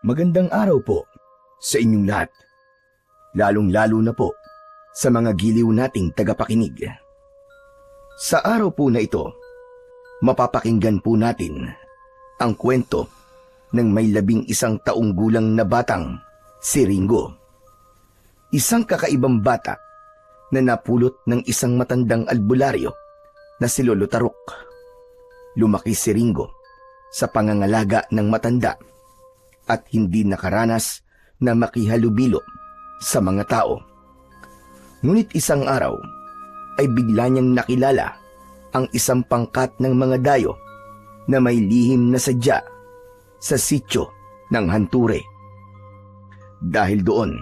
Magandang araw po sa inyong lahat, lalong-lalo na po sa mga giliw nating tagapakinig. Sa araw po na ito, mapapakinggan po natin ang kwento ng may 11 taong gulang na batang si Ringo. Isang kakaibang bata na napulot ng isang matandang albularyo na si Lolo Tarok. Lumaki si Ringo sa pangangalaga ng matanda at hindi nakaranas na makihalubilo sa mga tao. Ngunit isang araw ay bigla niyang nakilala ang isang pangkat ng mga dayo na may lihim na sadya sa sityo ng Hanture. Dahil doon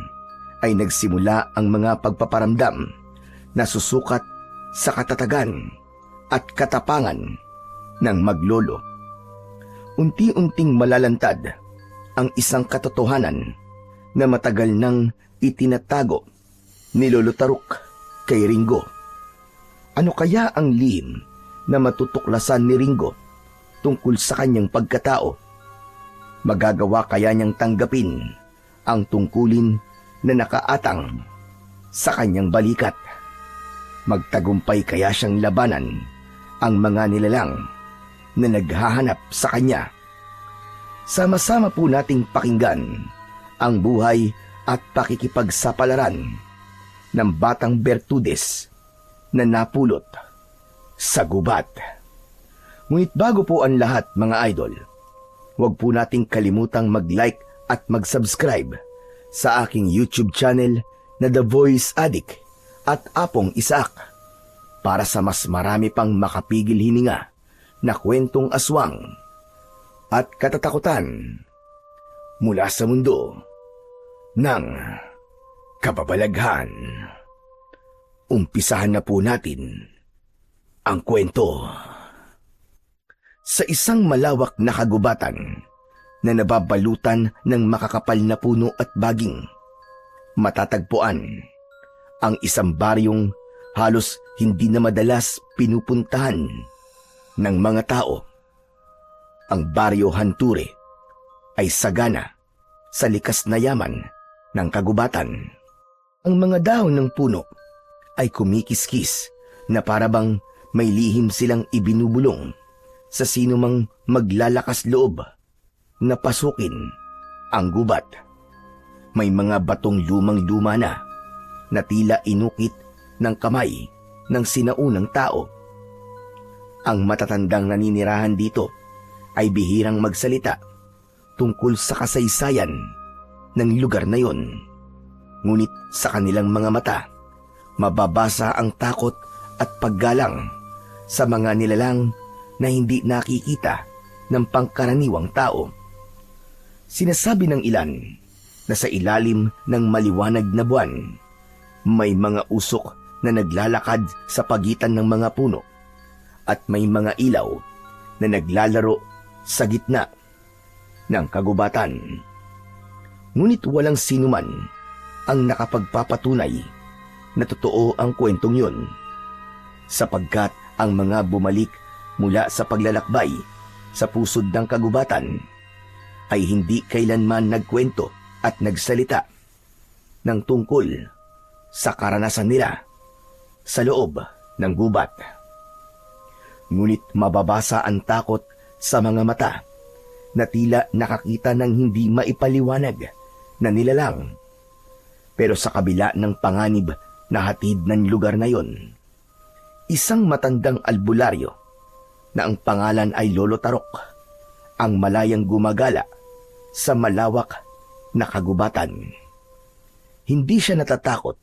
ay nagsimula ang mga pagpaparamdam na susukat sa katatagan at katapangan ng maglolo. Unti-unting malalantad ang isang katotohanan na matagal nang itinatago ni Lolo Tarok kay Ringo. Ano kaya ang lihim na matutuklasan ni Ringo tungkol sa kanyang pagkatao? Magagawa kaya niyang tanggapin ang tungkulin na nakaatang sa kanyang balikat? Magtagumpay kaya siyang labanan ang mga nilalang na naghahanap sa kanya? Sama-sama po nating pakinggan ang buhay at pakikipagsapalaran ng batang Bertudes na napulot sa gubat. Ngunit bago po ang lahat, mga idol, huwag po nating kalimutang mag-like at mag-subscribe sa aking YouTube channel na The Voice Addict at Apong Isaac para sa mas marami pang makapigil hininga na kwentong aswang at katatakutan mula sa mundo ng kababalaghan. Umpisahan na po natin ang kwento. Sa isang malawak na kagubatan na nababalutan ng makakapal na puno at baging, matatagpuan ang isang baryong halos hindi na madalas pinupuntahan ng mga tao. Ang baryo Hanture ay sagana sa likas na yaman ng kagubatan. Ang mga dahon ng puno ay kumikiskis na parabang may lihim silang ibinubulong sa sinumang maglalakas loob na pasukin ang gubat. May mga batong lumang-luma na tila inukit ng kamay ng sinaunang tao. Ang matatandang naninirahan dito ay bihirang magsalita tungkol sa kasaysayan ng lugar na yon. Ngunit sa kanilang mga mata, mababasa ang takot at paggalang sa mga nilalang na hindi nakikita ng pangkaraniwang tao. Sinasabi ng ilan na sa ilalim ng maliwanag na buwan, may mga usok na naglalakad sa pagitan ng mga puno at may mga ilaw na naglalaro sa gitna ng kagubatan. Ngunit walang sinuman ang nakapagpapatunay na totoo ang kwentong yun, sapagkat ang mga bumalik mula sa paglalakbay sa pusod ng kagubatan ay hindi kailanman nagkwento at nagsalita ng tungkol sa karanasan nila sa loob ng gubat. Ngunit mababasa ang takot sa mga mata na tila nakakita ng hindi maipaliwanag na nilalang. Pero sa kabila ng panganib na hatid ng lugar na yon, isang matandang albularyo na ang pangalan ay Lolo Tarok ang malayang gumagala sa malawak na kagubatan. Hindi siya natatakot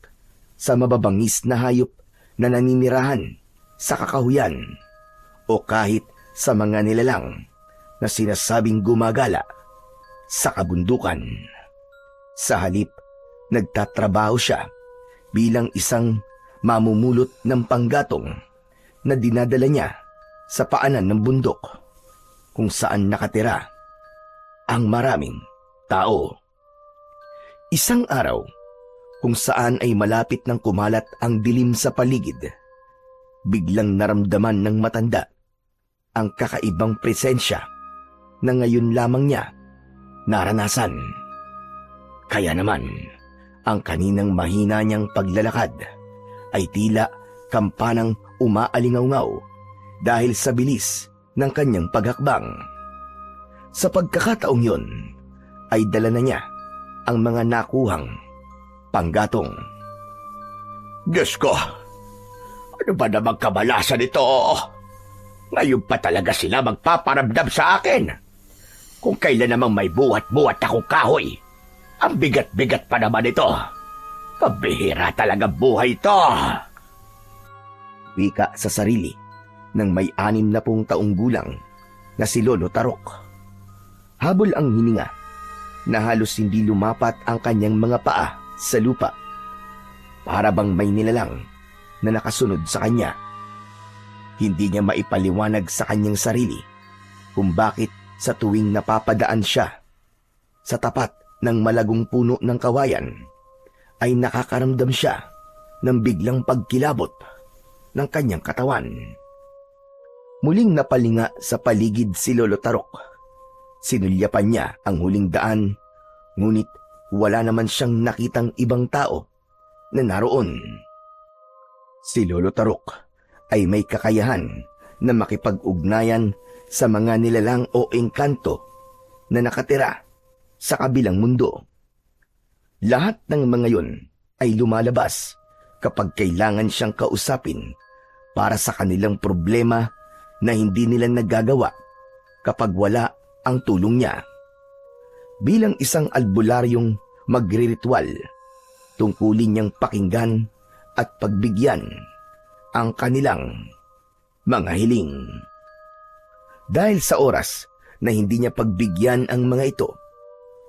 sa mababangis na hayop na naninirahan sa kakahuyan o kahit sa mga nilalang na sinasabing gumagala sa kabundukan. Sa halip, nagtatrabaho siya bilang isang mamumulot ng panggatong na dinadala niya sa paanan ng bundok kung saan nakatira ang maraming tao. Isang araw, kung saan ay malapit ng kumalat ang dilim sa paligid, biglang naramdaman ng matanda ang kakaibang presensya na ngayon lamang niya naranasan. Kaya naman, ang kaninang mahina niyang paglalakad ay tila kampanang umaalingaw-ngaw dahil sa bilis ng kanyang paghakbang. Sa pagkakataong yun, ay dala na niya ang mga nakuhang panggatong. Diyos ko, ano ba namang kamalasan ito? Ngayon pa talaga sila magpaparamdam sa akin. Kung kailan namang may buhat-buhat akong kahoy, ang bigat-bigat pa naman ito. Pabihira talaga buhay ito. Wika sa sarili ng may 60 taong gulang na si Lolo Tarok. Habol ang hininga na halos hindi lumapat ang kanyang mga paa sa lupa. Para bang may nilalang na nakasunod sa kanya. Hindi niya maipaliwanag sa kanyang sarili kung bakit sa tuwing napapadaan siya sa tapat ng malagong puno ng kawayan ay nakakaramdam siya ng biglang pagkilabot ng kanyang katawan. Muling napalinga sa paligid si Lolo Tarok. Sinulyapan niya ang huling daan, ngunit wala naman siyang nakitang ibang tao na naroon. Si Lolo Tarok ay may kakayahan na makipag-ugnayan sa mga nilalang o engkanto na nakatira sa kabilang mundo. Lahat ng mga yun ay lumalabas kapag kailangan siyang kausapin para sa kanilang problema na hindi nila nagagawa kapag wala ang tulong niya. Bilang isang albularyong magriritual, tungkulin niyang pakinggan at pagbigyan ang kanilang mga hiling. Dahil sa oras na hindi niya pagbigyan ang mga ito,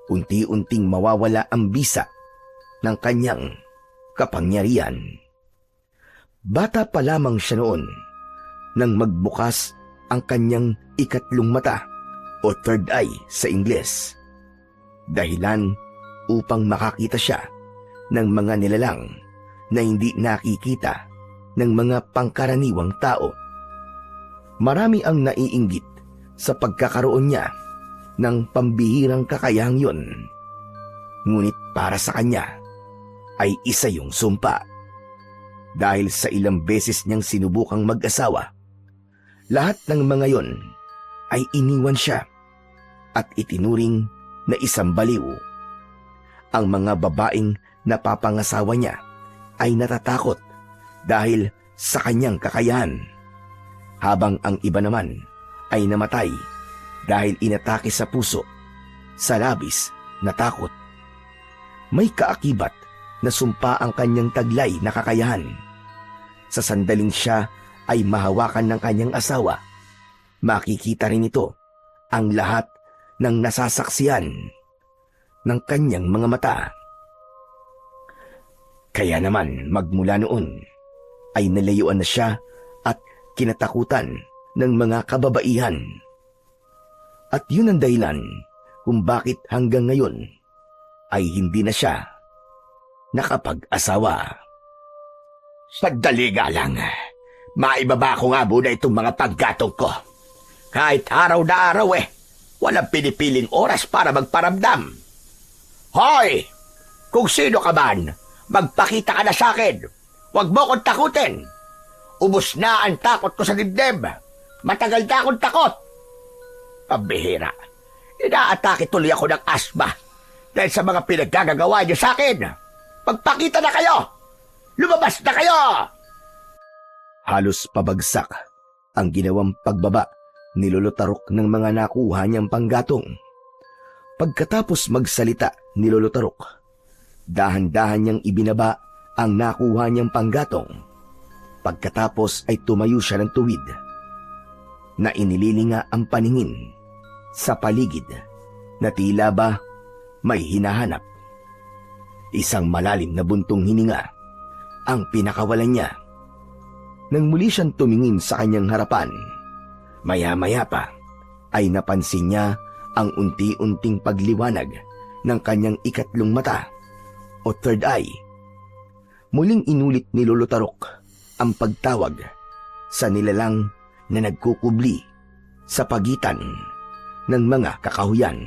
unti-unting mawawala ang bisa ng kanyang kapangyarihan. Bata pa lamang siya noon nang magbukas ang kanyang ikatlong mata o third eye sa Ingles. Dahilan upang makakita siya ng mga nilalang na hindi nakikita ng mga pangkaraniwang tao. Marami ang naiinggit sa pagkakaroon niya ng pambihirang kakayahang yun. Ngunit para sa kanya ay isa yung sumpa. Dahil sa ilang beses niyang sinubukang mag-asawa, lahat ng mga yon ay iniwan siya at itinuring na isang baliw. Ang mga babaeng napapangasawa niya ay natatakot dahil sa kanyang kakayahan, habang ang iba naman ay namatay dahil inatake sa puso sa labis na takot. May kaakibat na sumpa ang kanyang taglay na kakayahan. Sa sandaling siya ay mahawakan ng kanyang asawa, makikita rin ito ang lahat ng nasasaksiyan ng kanyang mga mata. Kaya naman magmula noon ay nalayuan na siya at kinatakutan ng mga kababaihan. At yun ang dahilan kung bakit hanggang ngayon ay hindi na siya nakapag-asawa. Sandali nga lang. Maibaba ko nga muna itong mga paggatong ko. Kahit araw na araw walang pinipiling oras para magparamdam. Hoy! Kung sino ka man, magpakita ka na sa akin. Huwag mo akong takutin. Ubus na ang takot ko sa dibdib. Matagal na akong takot. Pambihira. Inaatake tuloy ako ng asma dahil sa mga pinaggagawa niyo sa akin. Magpakita na kayo! Lumabas na kayo! Halos pabagsak ang ginawang pagbaba ni Lolo Tarok ng mga nakuha niyang panggatong. Pagkatapos magsalita ni Lolo Tarok, dahan-dahan niyang ibinaba ang nakuha niyang panggatong. Pagkatapos ay tumayo siya ng tuwid na inililinga ang paningin sa paligid na tila ba may hinahanap. Isang malalim na buntong hininga ang pinakawalan niya. Nang muli siyang tumingin sa kanyang harapan, maya-maya pa ay napansin niya ang unti-unting pagliwanag ng kanyang ikatlong mata o third eye. Muling inulit ni Lolo Tarok ang pagtawag sa nilalang na nagkukubli sa pagitan ng mga kakahuyan.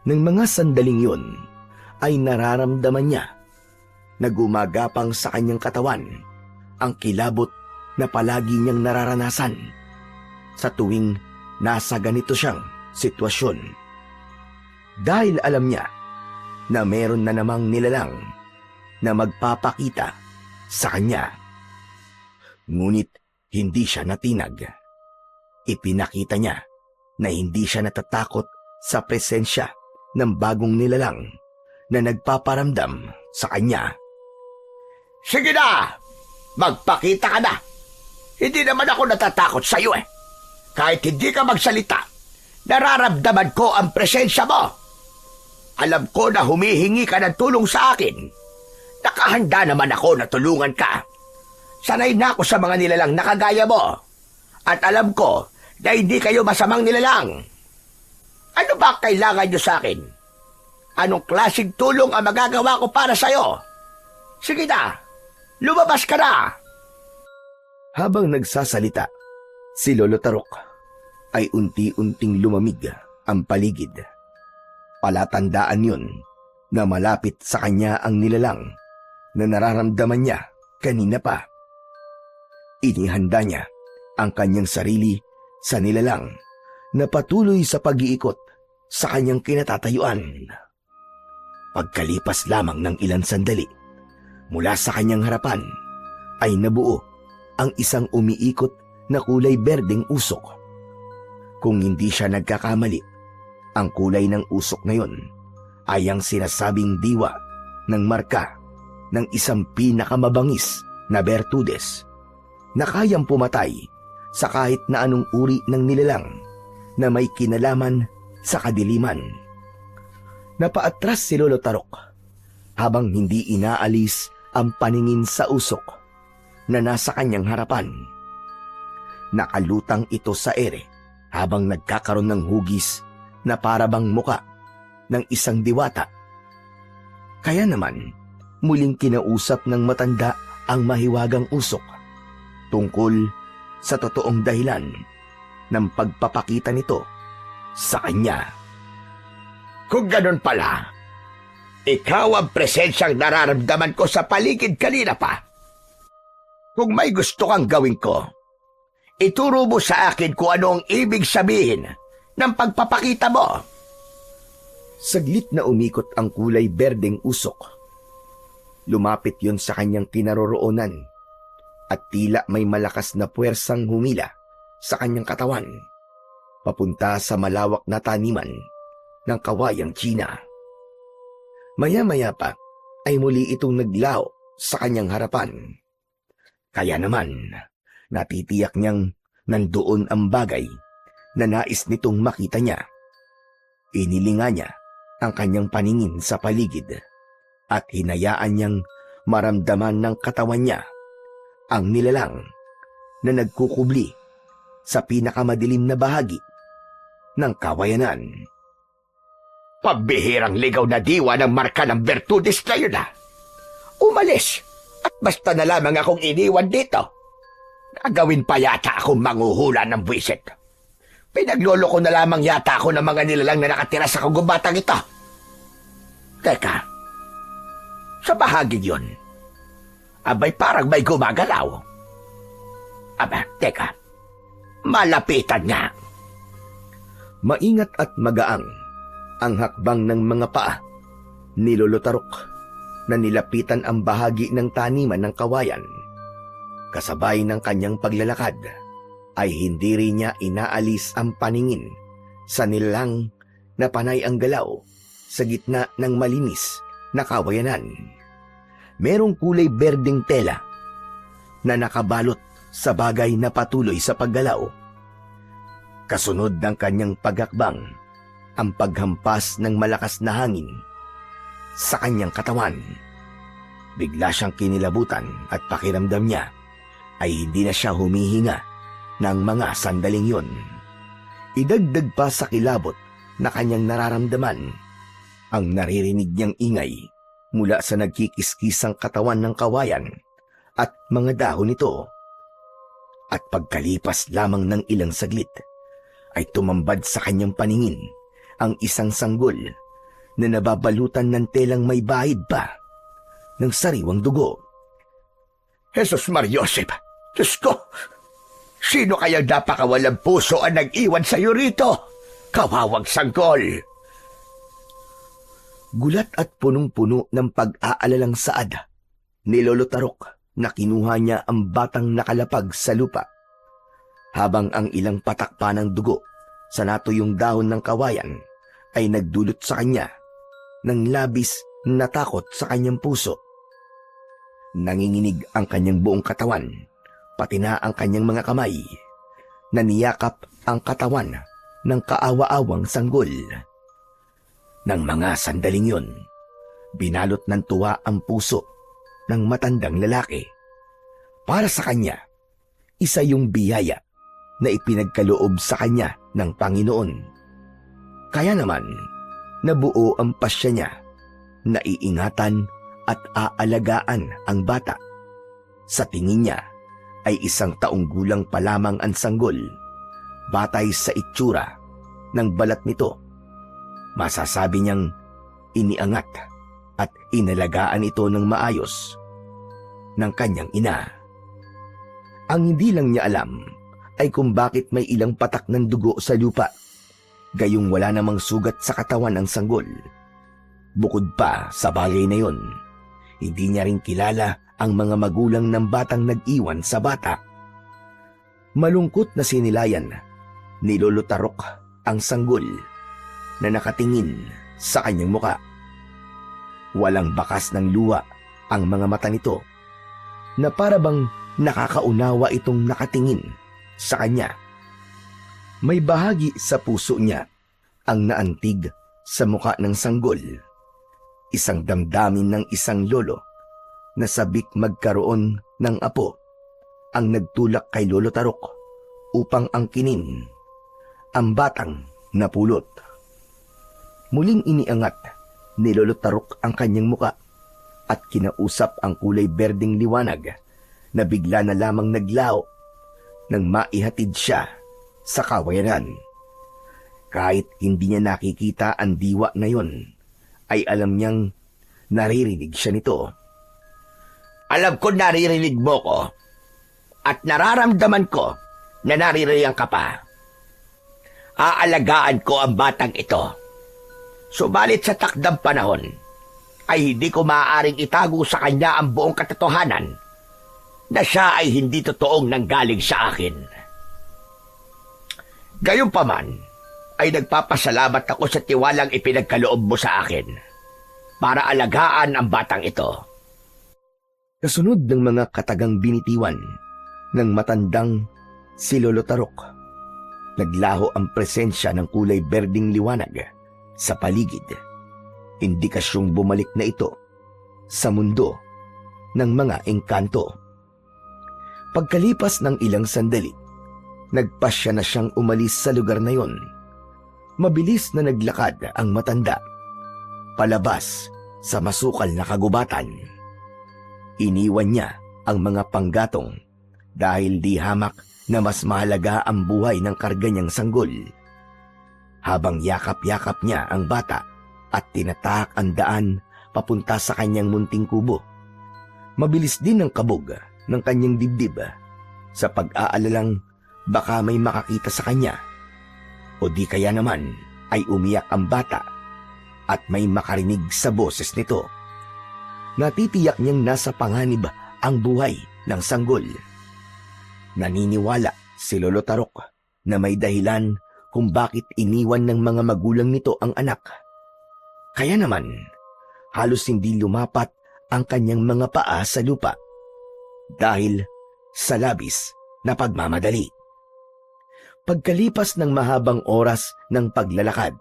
Nang mga sandaling yun, ay nararamdaman niya na gumagapang sa kanyang katawan ang kilabot na palagi niyang nararanasan sa tuwing nasa ganito siyang sitwasyon. Dahil alam niya na meron na namang nilalang na magpapakita sa kanya. Ngunit hindi siya natinag. Ipinakita niya na hindi siya natatakot sa presensya ng bagong nilalang na nagpaparamdam sa kanya. Sige na! Magpakita ka na! Hindi naman ako natatakot sa iyo eh. Kahit hindi ka magsalita, nararamdaman ko ang presensya mo. Alam ko na humihingi ka ng tulong sa akin. Nakahanda naman ako na tulungan ka. Sanay na ako sa mga nilalang na kagaya mo. At alam ko na hindi kayo masamang nilalang. Ano ba kailangan nyo sa akin? Anong klaseng tulong ang magagawa ko para sa'yo? Sige na, lumabas ka na! Habang nagsasalita, si Lolo Tarok ay unti-unting lumamig ang paligid. Palatandaan yun na malapit sa kanya ang nilalang na nararamdaman niya kanina pa. Inihanda niya ang kanyang sarili sa nilalang na patuloy sa pag-iikot sa kanyang kinatatayuan. Pagkalipas lamang ng ilang sandali, mula sa kanyang harapan ay nabuo ang isang umiikot na kulay berdeng usok. Kung hindi siya nagkakamali, ang kulay ng usok na yon ay ang sinasabing diwa ng marka ng isang pinakamabangis na bertudes na kayang pumatay sa kahit na anong uri ng nilalang na may kinalaman sa kadiliman. Napaatras si Lolo Tarok habang hindi inaalis ang paningin sa usok na nasa kanyang harapan. Nakalutang ito sa ere habang nagkakaroon ng hugis na parabang muka ng isang diwata. Kaya naman, muling kinausap ng matanda ang mahiwagang usok tungkol sa totoong dahilan ng pagpapakita nito sa kanya. Kung ganun pala, ikaw ang presensyang nararamdaman ko sa paligid kanina pa. Kung may gusto kang gawin ko, ituro mo sa akin kung ano ang ibig sabihin ng pagpapakita mo. Saglit na umikot ang kulay berdeng usok. Lumapit yon sa kanyang kinaroroonan at tila may malakas na puwersang humila sa kanyang katawan papunta sa malawak na taniman ng kawayang Tsina. Maya-maya pa ay muli itong naglaho sa kanyang harapan. Kaya naman, natitiyak niyang nandoon ang bagay na nais nitong makita niya. Inilinga niya ang kanyang paningin sa paligid at hinayaan niyang maramdaman ng katawan niya ang nilalang na nagkukubli sa pinakamadilim na bahagi ng kawayanan. Pambihirang ligaw na diwa ng marka ng Bertudes na yun ah. Umalis at basta na lamang akong iniwan dito. Nagawin pa yata akong manghuhula ng buwisit. Pinaglolo ko na lamang yata ako ng mga nilalang na nakatira sa kagubatang ito. Teka, sa bahagi yun, abay parang may gumagalaw. Aba, teka, malapitan nga. Maingat at magaang ang hakbang ng mga paa ni Lolo Tarok na nilapitan ang bahagi ng taniman ng kawayan. Kasabay ng kanyang paglalakad ay hindi rin niya inaalis ang paningin sa nilalang na panay ang galaw sa gitna ng malinis na kawayanan. Merong kulay berdeng tela na nakabalot sa bagay na patuloy sa paggalaw. Kasunod ng kanyang paghakbang, ang paghampas ng malakas na hangin sa kanyang katawan. Bigla siyang kinilabutan at pakiramdam niya ay hindi na siya humihinga ng mga sandaling yun. Idagdag pa sa kilabot na kanyang nararamdaman ang naririnig niyang ingay mula sa nagkikiskisang katawan ng kawayan at mga dahon nito. At pagkalipas lamang ng ilang saglit, ay tumambad sa kanyang paningin ang isang sanggol na nababalutan ng telang may bahid pa ng sariwang dugo. Jesus Mariosep, Diyos ko, sino kayang napakawalang puso ang nag-iwan sa'yo rito? Kawawang sanggol! Gulat at punong-puno ng pag-aalalang saad ni Lolo Tarok na kinuha niya ang batang nakalapag sa lupa, habang ang ilang patak pa ng dugo sa natuyong dahon ng kawayan ay nagdulot sa kanya ng labis na takot sa kanyang puso. Nanginginig ang kanyang buong katawan, pati na ang kanyang mga kamay, na niyakap ang katawan ng kaawa-awang sanggol. Nang mga sandaling yun, binalot ng tuwa ang puso ng matandang lalaki. Para sa kanya, isa yung biyaya na ipinagkaloob sa kanya ng Panginoon. Kaya naman, nabuo ang pasya niya na iingatan at aalagaan ang bata. Sa tingin niya ay 1 taong gulang pa lamang ang sanggol. Batay sa itsura ng balat nito, masasabi niyang iniangat at inalagaan ito ng maayos ng kanyang ina. Ang hindi lang niya alam ay kung bakit may ilang patak ng dugo sa lupa, gayong wala namang sugat sa katawan ng sanggol. Bukod pa sa bagay na yon, hindi niya rin kilala ang mga magulang ng batang nag-iwan sa bata. Malungkot na sinilayan ni Lolo Tarok ang sanggol na nakatingin sa kanyang muka. Walang bakas ng luha ang mga mata nito, na para bang nakakaunawa itong nakatingin sa kanya. May bahagi sa puso niya ang naantig sa muka ng sanggol. Isang damdamin ng isang lolo na sabik magkaroon ng apo ang nagtulak kay Lolo Tarok upang angkinin ang batang napulot. Muling iniangat ni Lolo Tarok ang kanyang muka at kinausap ang kulay berdeng liwanag na bigla na lamang naglaho nang maihatid siya sa kawayanan. Kahit hindi niya nakikita ang diwa na yon, ay alam niyang naririnig siya nito. Alam ko naririnig mo ko at nararamdaman ko na naririyan ka pa. Aalagaan ko ang batang ito. Subalit sa takdang panahon, ay hindi ko maaaring itago sa kanya ang buong katotohanan na siya ay hindi totoong nanggaling sa akin. Gayunpaman, ay nagpapasalamat ako sa tiwalang ipinagkaloob mo sa akin para alagaan ang batang ito. Kasunod ng mga katagang binitiwan ng matandang si Lolo Tarok, naglaho ang presensya ng kulay berdeng liwanag sa paligid. Indikasyong bumalik na ito sa mundo ng mga engkanto. Pagkalipas ng ilang sandali, nagpasya na siyang umalis sa lugar na yon. Mabilis na naglakad ang matanda palabas sa masukal na kagubatan. Iniwan niya ang mga panggatong dahil di hamak na mas mahalaga ang buhay ng karga niyang sanggol. Habang yakap-yakap niya ang bata at tinatahak ang daan papunta sa kanyang munting kubo, mabilis din ang kabog ng kanyang dibdib sa pag-aalalang baka may makakita sa kanya o di kaya naman ay umiyak ang bata at may makarinig sa boses nito. Natitiyak niyang nasa panganib ang buhay ng sanggol. Naniniwala si Lolo Tarok na may dahilan kung bakit iniwan ng mga magulang nito ang anak. Kaya naman, halos hindi lumapat ang kanyang mga paa sa lupa dahil sa labis na pagmamadali. Pagkalipas ng mahabang oras ng paglalakad,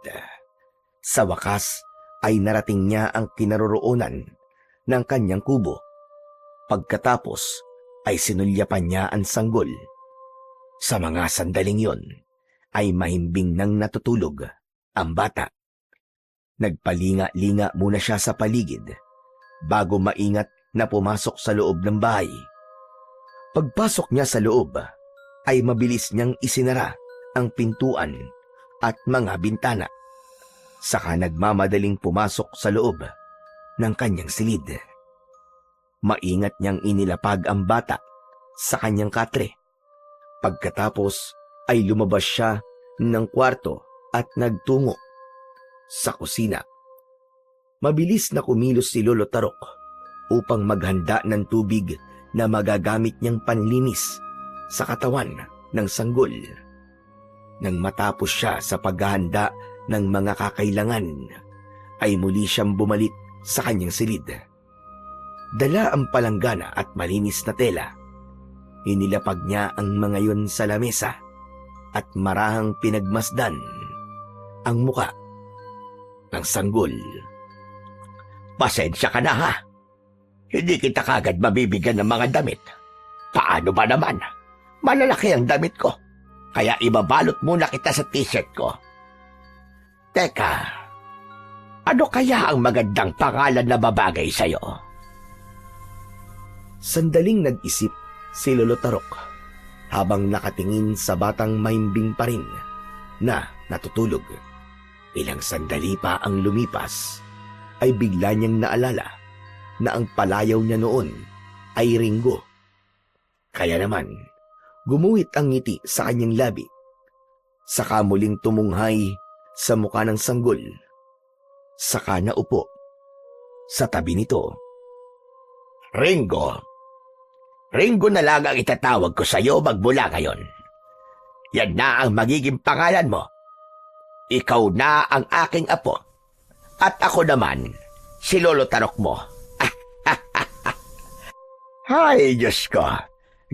sa wakas ay narating niya ang kinaroroonan ng kanyang kubo. Pagkatapos ay sinulyapan niya ang sanggol. Sa mga sandaling yon ay mahimbing nang natutulog ang bata. Nagpalinga-linga muna siya sa paligid bago maingat na pumasok sa loob ng bahay. Pagpasok niya sa loob ay mabilis niyang isinara ang pintuan at mga bintana. Saka nagmamadaling pumasok sa loob ng kanyang silid. Maingat niyang inilapag ang bata sa kanyang katre. Pagkatapos ay lumabas siya ng kwarto at nagtungo sa kusina. Mabilis na kumilos si Lolo Tarok upang maghanda ng tubig na magagamit niyang panlinis sa katawan ng sanggol. Nang matapos siya sa paghahanda ng mga kakailangan, ay muli siyang bumalik sa kanyang silid. Dala ang palanggana at malinis na tela. Inilapag niya ang mga yun sa lamesa at marahang pinagmasdan ang muka ng sanggol. Pasensya ka na ha. Hindi kita kagad mabibigyan ng mga damit. Paano ba naman? Malalaki ang damit ko. Kaya ibabalot muna kita sa t-shirt ko. Teka, ano kaya ang magandang pangalan na babagay sa'yo? Sandaling nag-isip si Lolo Tarok habang nakatingin sa batang mahimbing pa rin na natutulog. Ilang sandali pa ang lumipas ay bigla niyang naalala na ang palayaw niya noon ay Ringo. Kaya naman, gumuhit ang ngiti sa kanyang labi. Saka muling tumunghay sa mukha ng sanggol. Saka naupo sa tabi nito. Ringo. Ringo na lang ang itatawag ko sa'yo magmula ngayon. Yan na ang magiging pangalan mo. Ikaw na ang aking apo. At ako naman, si Lolo Tarok mo. Hay, Diyos ko.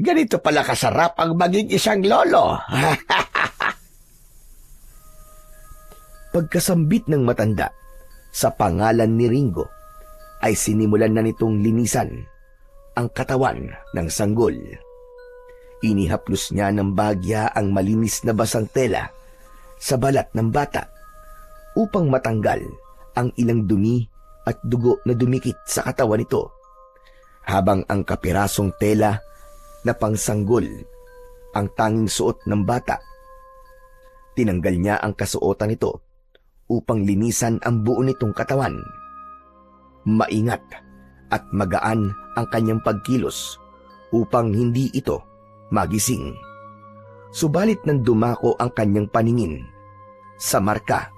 Ganito pala kasarap ang maging isang lolo. Pagkasambit ng matanda sa pangalan ni Ringo, ay sinimulan na nitong linisan ang katawan ng sanggol. Inihaplos niya ng bagya ang malinis na basang tela sa balat ng bata upang matanggal ang ilang dumi at dugo na dumikit sa katawan nito, habang ang kapirasong tela na pangsanggol ang tanging suot ng bata. Tinanggal niya ang kasuotan nito upang linisan ang buo nitong katawan. Maingat at magaan ang kanyang pagkilos upang hindi ito magising. Subalit nang dumako ang kanyang paningin sa marka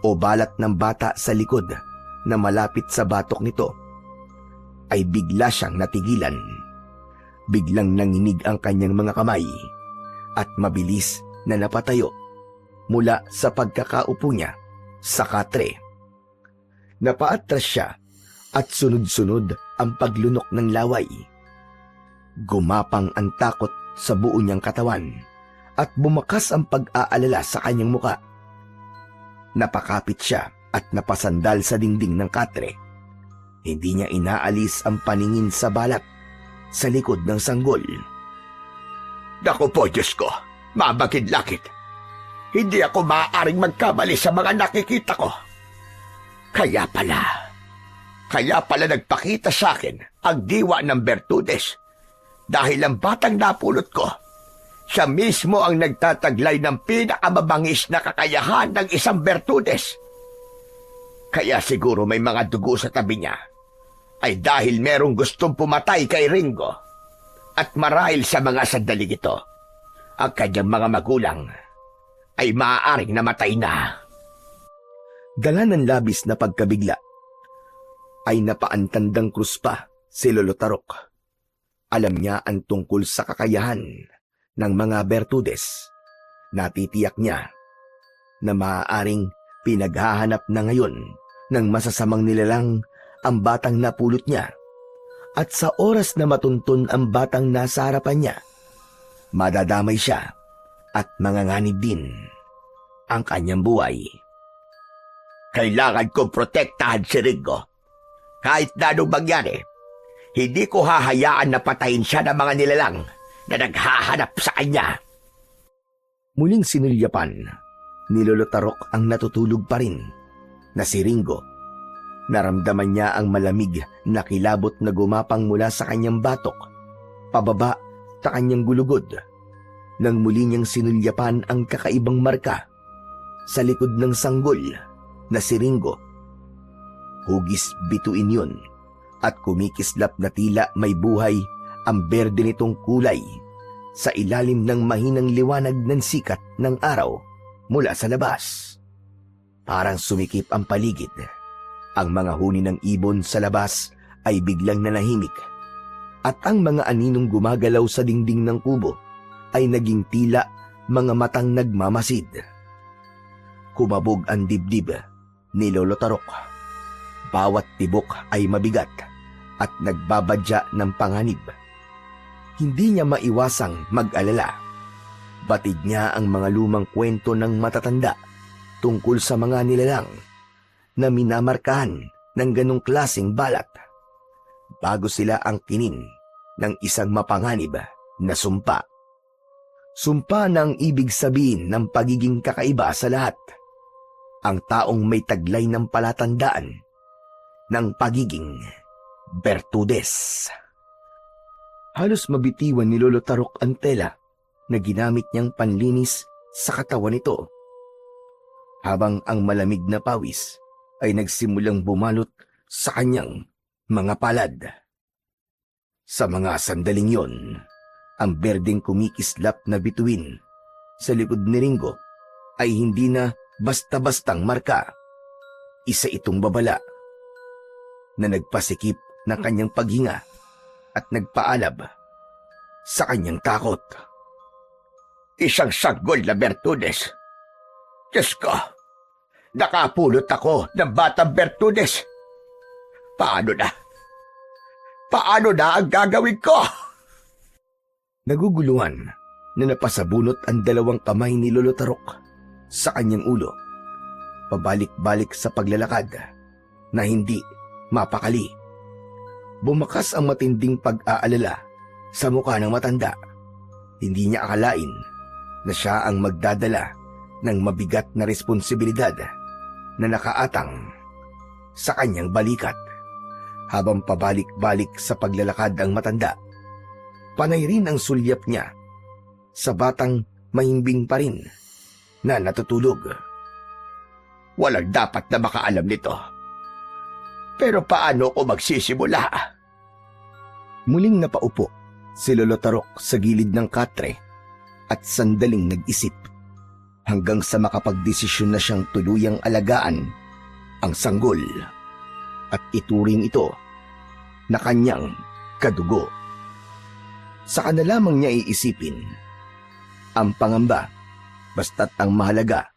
o balat ng bata sa likod na malapit sa batok nito, ay bigla siyang natigilan. Biglang nanginig ang kanyang mga kamay at mabilis na napatayo mula sa pagkakaupo niya sa katre. Napaatras siya at sunod-sunod ang paglunok ng laway. Gumapang ang takot sa buo niyang katawan at bumakas ang pag-aalala sa kanyang muka. Napakapit siya at napasandal sa dingding ng katre. Hindi niya inaalis ang paningin sa balat sa likod ng sanggol. Naku po, Diyos ko. Mabagid-lakit. Hindi ako maaaring magkamali sa mga nakikita ko. Kaya pala nagpakita sa akin ang diwa ng Bertudes. Dahil ang batang napulot ko, siya mismo ang nagtataglay ng pinakamabangis na kakayahan ng isang Bertudes. Kaya siguro may mga dugo sa tabi niya ay dahil merong gustong pumatay kay Ringo. At marahil sa mga sandaling ito, ang kanyang mga magulang ay maaaring namatay na. Dala ng labis na pagkabigla, ay napaantandang krus pa si Lolo Tarok. Alam niya ang tungkol sa kakayahan ng mga Bertudes. Natitiyak niya na maaaring pinaghahanap na ngayon ng masasamang nilalang ang batang napulot niya. At sa oras na matuntun ang batang nasa harapan niya, madadamay siya at manganganib din ang kanyang buhay. Kailangan kong protektahan si Ringo. Kahit na anong mangyari, hindi ko hahayaan na patayin siya ng mga nilalang na naghahanap sa kanya. Muling sinilyapan ni Lolo Tarok ang natutulog pa rin na si Ringo. Naramdaman niya ang malamig na kilabot na gumapang mula sa kanyang batok, pababa sa kanyang gulugod. Nang muli niyang sinulyapan ang kakaibang marka sa likod ng sanggol, na si Ringo. Hugis bituin yun at kumikislap na tila may buhay ang berde nitong kulay sa ilalim ng mahinang liwanag ng sikat ng araw mula sa labas. Parang sumikip ang paligid. Ang mga huni ng ibon sa labas ay biglang nanahimik at ang mga aninong gumagalaw sa dingding ng kubo ay naging tila mga matang nagmamasid. Kumabog ang dibdib ni Lolo Tarok. Bawat tibok ay mabigat at nagbabadya ng panganib. Hindi niya maiwasang mag-alala. Batid niya ang mga lumang kwento ng matatanda tungkol sa mga nilalang na minamarkahan ng ganong klaseng balat bago sila ang kinin ng isang mapanganib na sumpa. Sumpa na ang ibig sabihin ng pagiging kakaiba sa lahat. Ang taong may taglay ng palatandaan ng pagiging Bertudes. Halos mabitiwan ni Lolo Tarok ang tela na ginamit niyang panlinis sa katawan nito. Habang ang malamig na pawis ay nagsimulang bumalot sa kanyang mga palad. Sa mga sandaling yon, ang berdeng kumikislap na bituin sa likod ni Ringo ay hindi na basta-bastang marka. Isa itong babala na nagpasikip ng kanyang paghinga at nagpaalab sa kanyang takot. Isang sanggol na Bertudes. Diyos ko, nakapulot ako ng batang Bertudes. Paano na? Paano na ang gagawin ko? Naguguluhan na napasabunot ang dalawang kamay ni Lolo Tarok sa kanyang ulo, pabalik-balik sa paglalakad na hindi mapakali. Bumakas ang matinding pag-aalala sa mukha ng matanda. Hindi niya akalain na siya ang magdadala ng mabigat na responsibilidad na nakaatang sa kanyang balikat. Habang pabalik-balik sa paglalakad ang matanda, panay rin ang sulyap niya sa batang mahimbing pa rin na natutulog. Walang dapat na makaalam nito. Pero paano ko magsisimula? Muling napaupo si Lolo Tarok sa gilid ng katre at sandaling nag-isip hanggang sa makapagdesisyon na siyang tuluyang alagaan ang sanggol at ituring ito na kanyang kadugo. Saka na lamang niya iisipin ang pangamba, basta't ang mahalaga,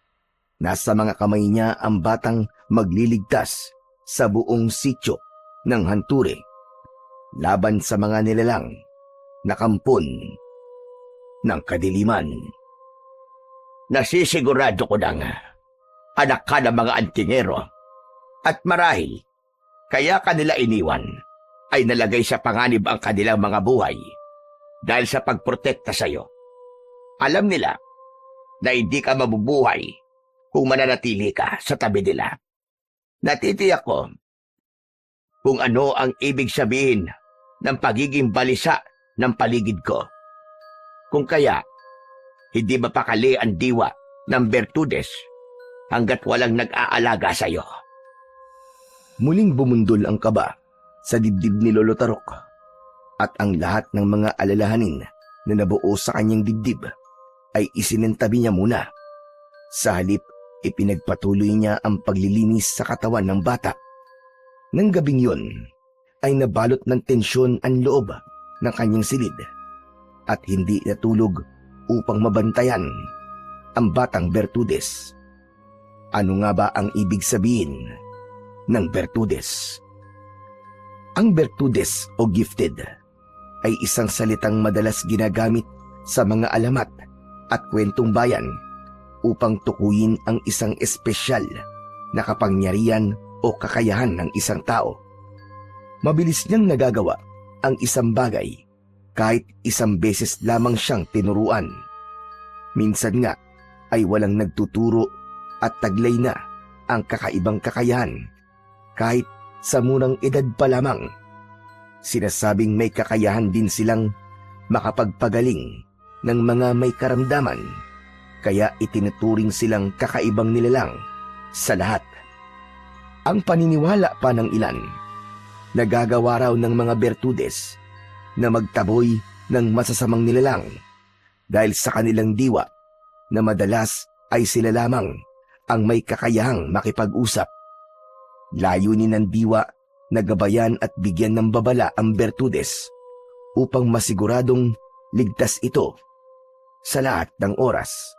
nasa mga kamay niya ang batang magliligtas sa buong sityo ng Hanture laban sa mga nilalang na kampon ng kadiliman. Nasisigurado ko nang anak ka ng mga antingero at marahil kaya kanila iniwan ay nalagay sa panganib ang kanilang mga buhay dahil sa pagprotekta sa iyo. Alam nila na hindi ka mabubuhay kung mananatili ka sa tabi nila. Natitiyak ko kung ano ang ibig sabihin ng pagiging balisa ng paligid ko. Kung kaya, hindi mapakali ang diwa ng Bertudes hanggat walang nag-aalaga sa iyo. Muling bumundol ang kaba sa dibdib ni Lolo Tarok at ang lahat ng mga alalahanin na nabuo sa kanyang dibdib ay isinantabi niya muna. Sa halip, ipinagpatuloy niya ang paglilinis sa katawan ng bata. Nang gabing yun, ay nabalot ng tensyon ang loob ng kanyang silid at hindi natulog upang mabantayan ang batang Bertudes. Ano nga ba ang ibig sabihin ng Bertudes? Ang Bertudes o gifted ay isang salitang madalas ginagamit sa mga alamat at kwentong bayan upang tukuyin ang isang espesyal na kapangyarihan o kakayahan ng isang tao. Mabilis niyang nagagawa ang isang bagay kahit isang beses lamang siyang tinuruan. Minsan nga ay walang nagtuturo at taglay na ang kakaibang kakayahan kahit sa murang edad pa lamang. Sinasabing may kakayahan din silang makapagpagaling ng mga may karamdaman, kaya itinuturing silang kakaibang nilalang sa lahat Ang paniniwala pa ng ilan, nagagawa raw ng mga bertudes na magtaboy ng masasamang nilalang dahil sa kanilang diwa na madalas ay sila lamang ang may kakayahang makipag-usap. Layunin ng diwa na gabayan at bigyan ng babala ang bertudes upang masiguradong ligtas ito sa lahat ng oras.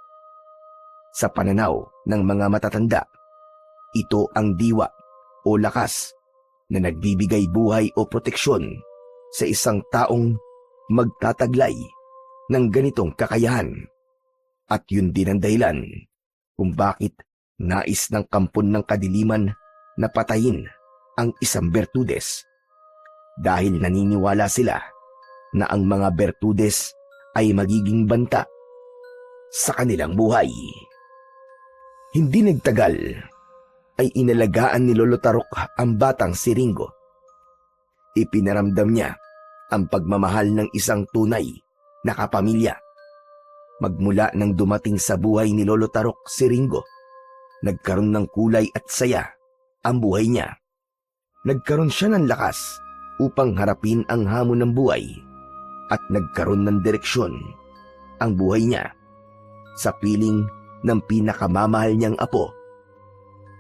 Sa pananaw ng mga matatanda, ito ang diwa o lakas na nagbibigay buhay o proteksyon sa isang taong magtataglay ng ganitong kakayahan. At yun din ang dahilan kung bakit nais ng kampon ng kadiliman na patayin ang isang bertudes. Dahil naniniwala sila na ang mga bertudes ay magiging banta sa kanilang buhay. Hindi nagtagal ay inalagaan ni Lolo Tarok ang batang si Ringo. Ipinaramdam niya ang pagmamahal ng isang tunay na kapamilya. Magmula nang dumating sa buhay ni Lolo Tarok si Ringo, nagkaroon ng kulay at saya ang buhay niya. Nagkaroon siya ng lakas upang harapin ang hamon ng buhay at nagkaroon ng direksyon ang buhay niya sa piling ng pinakamamahal niyang apo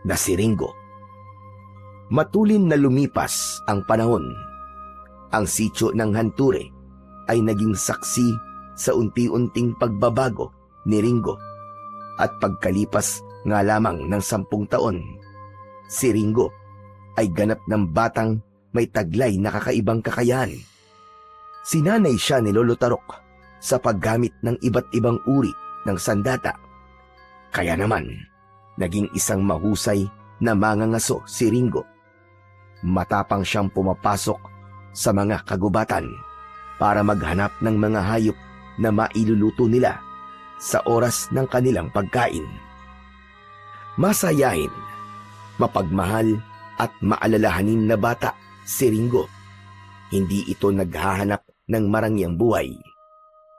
na si Ringo. Matulin na lumipas ang panahon. Ang sityo ng Hanture ay naging saksi sa unti-unting pagbabago ni Ringo. At pagkalipas nga lamang ng 10 taon, si Ringo ay ganap ng batang may taglay na kakaibang kakayahan. Sinanay siya ni Lolo Tarok sa paggamit ng iba't ibang uri ng sandata. Kaya naman, naging isang mahusay na mangangaso si Ringo. Matapang siyang pumapasok sa mga kagubatan para maghanap ng mga hayop na mailuluto nila sa oras ng kanilang pagkain. Masayahin, mapagmahal at maalalahanin na bata si Ringo. Hindi ito naghahanap ng marangyang buhay.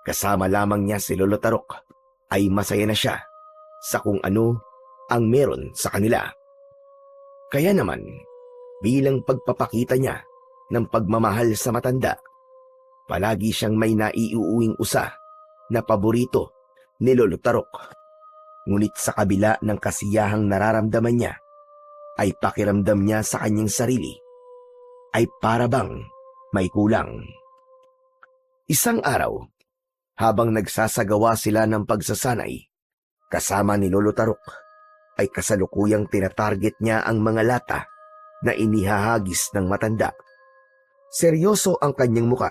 Kasama lamang niya si Lolo Tarok ay masaya na siya sa kung ano ang meron sa kanila. Kaya naman, bilang pagpapakita niya ng pagmamahal sa matanda, palagi siyang may naiuuwing usa na paborito ni Lolo Tarok. Ngunit sa kabila ng kasiyahang nararamdaman niya, ay pakiramdam niya sa kanyang sarili ay para bang may kulang. Isang araw, habang nagsasagawa sila ng pagsasanay, kasama ni Lolo Tarok, ay kasalukuyang tinatarget niya ang mga lata na inihahagis ng matanda. Seryoso ang kanyang muka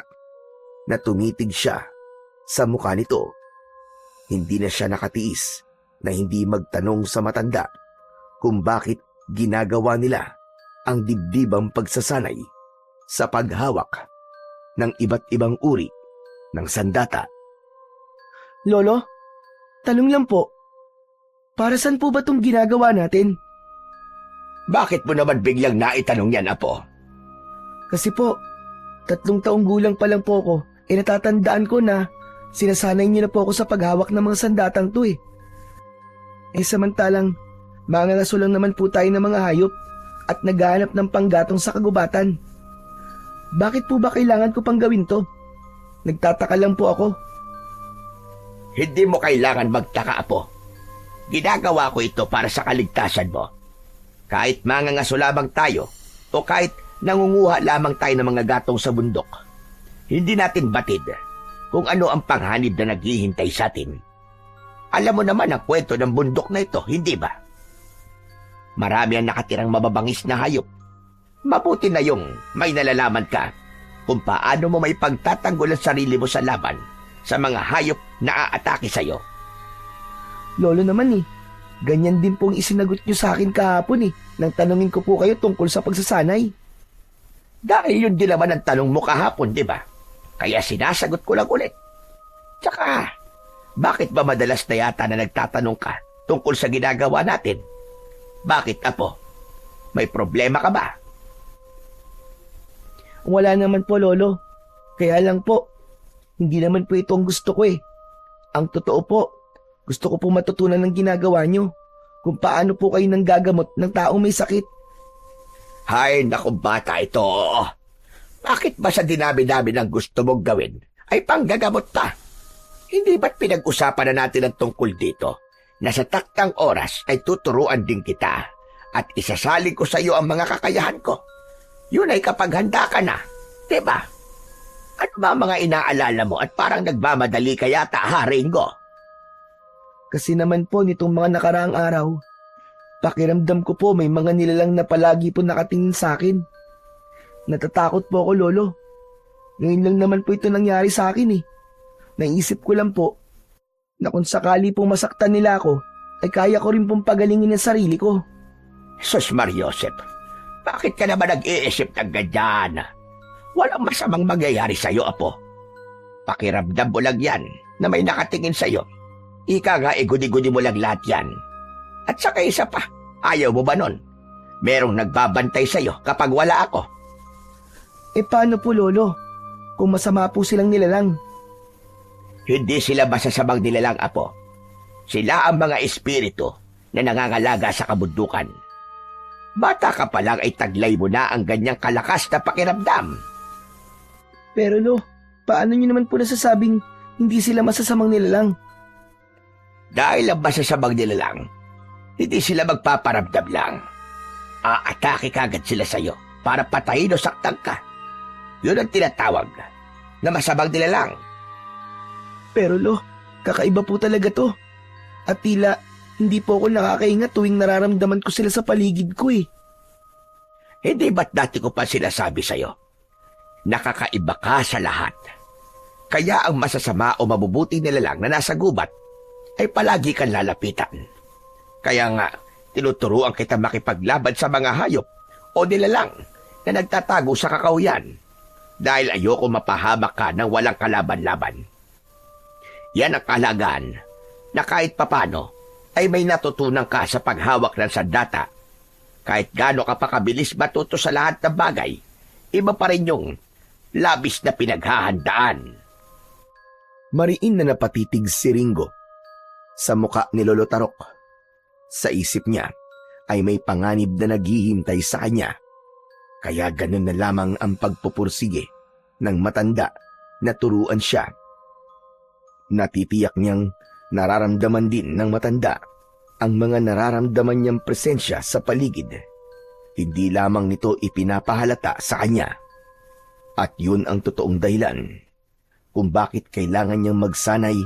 na tumitig siya sa muka nito. Hindi na siya nakatiis na hindi magtanong sa matanda kung bakit ginagawa nila ang dibdibang pagsasanay sa paghawak ng iba't ibang uri ng sandata. Lolo, tanong lang po, para saan po ba itong ginagawa natin? Bakit mo naman biglang naitanong yan, Apo? Kasi po, 3 taong gulang pa lang po ako, natatandaan ko na sinasanay niyo na po ako sa paghawak ng mga sandatang to eh. Samantalang, mangangaso lang naman po tayo ng mga hayop at naghahanap ng panggatong sa kagubatan. Bakit po ba kailangan ko pang gawin to? Nagtataka lang po ako. Hindi mo kailangan magtaka, Apo. Ginagawa ko ito para sa kaligtasan mo. Kahit mangangaso lamang tayo o kahit nangunguha lamang tayo ng mga gatong sa bundok, hindi natin batid kung ano ang panghanib na naghihintay sa atin. Alam mo naman ang kwento ng bundok na ito, hindi ba? Marami ang nakatirang mababangis na hayop. Mabuti na yung may nalalaman ka kung paano mo may pagtatanggol ang sarili mo sa laban sa mga hayop na aatake sa'yo. Lolo naman ganyan din pong isinagot niyo sa akin kahapon nang tanungin ko po kayo tungkol sa pagsasanay. Dahil yun din naman ang tanong mo kahapon, di ba? Kaya sinasagot ko lang ulit. Tsaka, bakit ba madalas na yata na nagtatanong ka tungkol sa ginagawa natin? Bakit, Apo? May problema ka ba? Wala naman po, Lolo. Kaya lang po, hindi naman po ito ang gusto ko Ang totoo po, gusto ko po matutunan ng ginagawa nyo kung paano po kayo nanggagamot ng taong may sakit. Hay, naku bata ito. Bakit ba sa dinami-dami ng gusto mong gawin ay panggagamot pa? Hindi ba't pinag-usapan na natin ang tungkol dito na sa taktang oras ay tuturuan din kita at isasaling ko sa iyo ang mga kakayahan ko? Yun ay kapag handa ka na, diba? At ba mga inaalala mo at parang nagmamadali ka yata, ha, Ringo? Kasi naman po nitong mga nakaraang araw, pakiramdam ko po may mga nilalang na palagi po nakatingin sa akin. Natatakot po ako, Lolo. Ngayon lang naman po ito nangyari sa akin eh. Naisip ko lang po na kung sakali po masaktan nila ako, ay kaya ko rin pong pagalingin ang sarili ko. Sus Mariosep, bakit ka naman nag-iisip ng ganyan? Walang masamang mangyayari sa'yo, Apo. Pakiramdam mo lang yan na may nakatingin sa'yo. Ika nga, gudi-gudi mo lang lahat yan. At saka isa pa, ayaw mo ba nun? Merong nagbabantay sa'yo kapag wala ako. Eh paano po, Lolo? Kung masama po silang nilalang. Hindi sila masasamang nilalang, Apo. Sila ang mga espiritu na nangangalaga sa kabundukan. Bata ka pa lang ay taglay mo na ang ganyang kalakas na pakiramdam. Pero Lo, paano nyo naman po nasasabing hindi sila masasamang nilalang? Dahil ang masasamang nilalang, hindi sila magpaparamdam lang. Aatake kagad sila sa'yo para patayin o saktan ka. Yun ang tinatawag na masamang nilalang. Pero Lo, kakaiba po talaga to. At tila, hindi po ako nakakaingat tuwing nararamdaman ko sila sa paligid ko eh. Hindi ba't dati ko pa sinasabi sa'yo? Nakakaiba ka sa lahat. Kaya ang masasama o mabubuting nilalang na nasa gubat ay palagi kang lalapitan. Kaya nga, tinuturuan kita makipaglaban sa mga hayop o nilalang na nagtatago sa kakauyan dahil ayoko mapahamak ka ng walang kalaban-laban. Yan ang kalagaan na kahit papano ay may natutunan ka sa paghawak ng sandata. Kahit gaano ka pa kabilis matuto sa lahat ng bagay, iba pa rin yung labis na pinaghahandaan. Mariin na napatitig si Ringo sa muka ni Lolo Tarok. Sa isip niya ay may panganib na naghihintay sa kanya. Kaya ganun na lamang ang pagpupursige ng matanda na turuan siya. Natitiyak niyang nararamdaman din ng matanda ang mga nararamdaman niyang presensya sa paligid. Hindi lamang nito ipinapahalata sa kanya. At yun ang totoong dahilan kung bakit kailangan niyang magsanay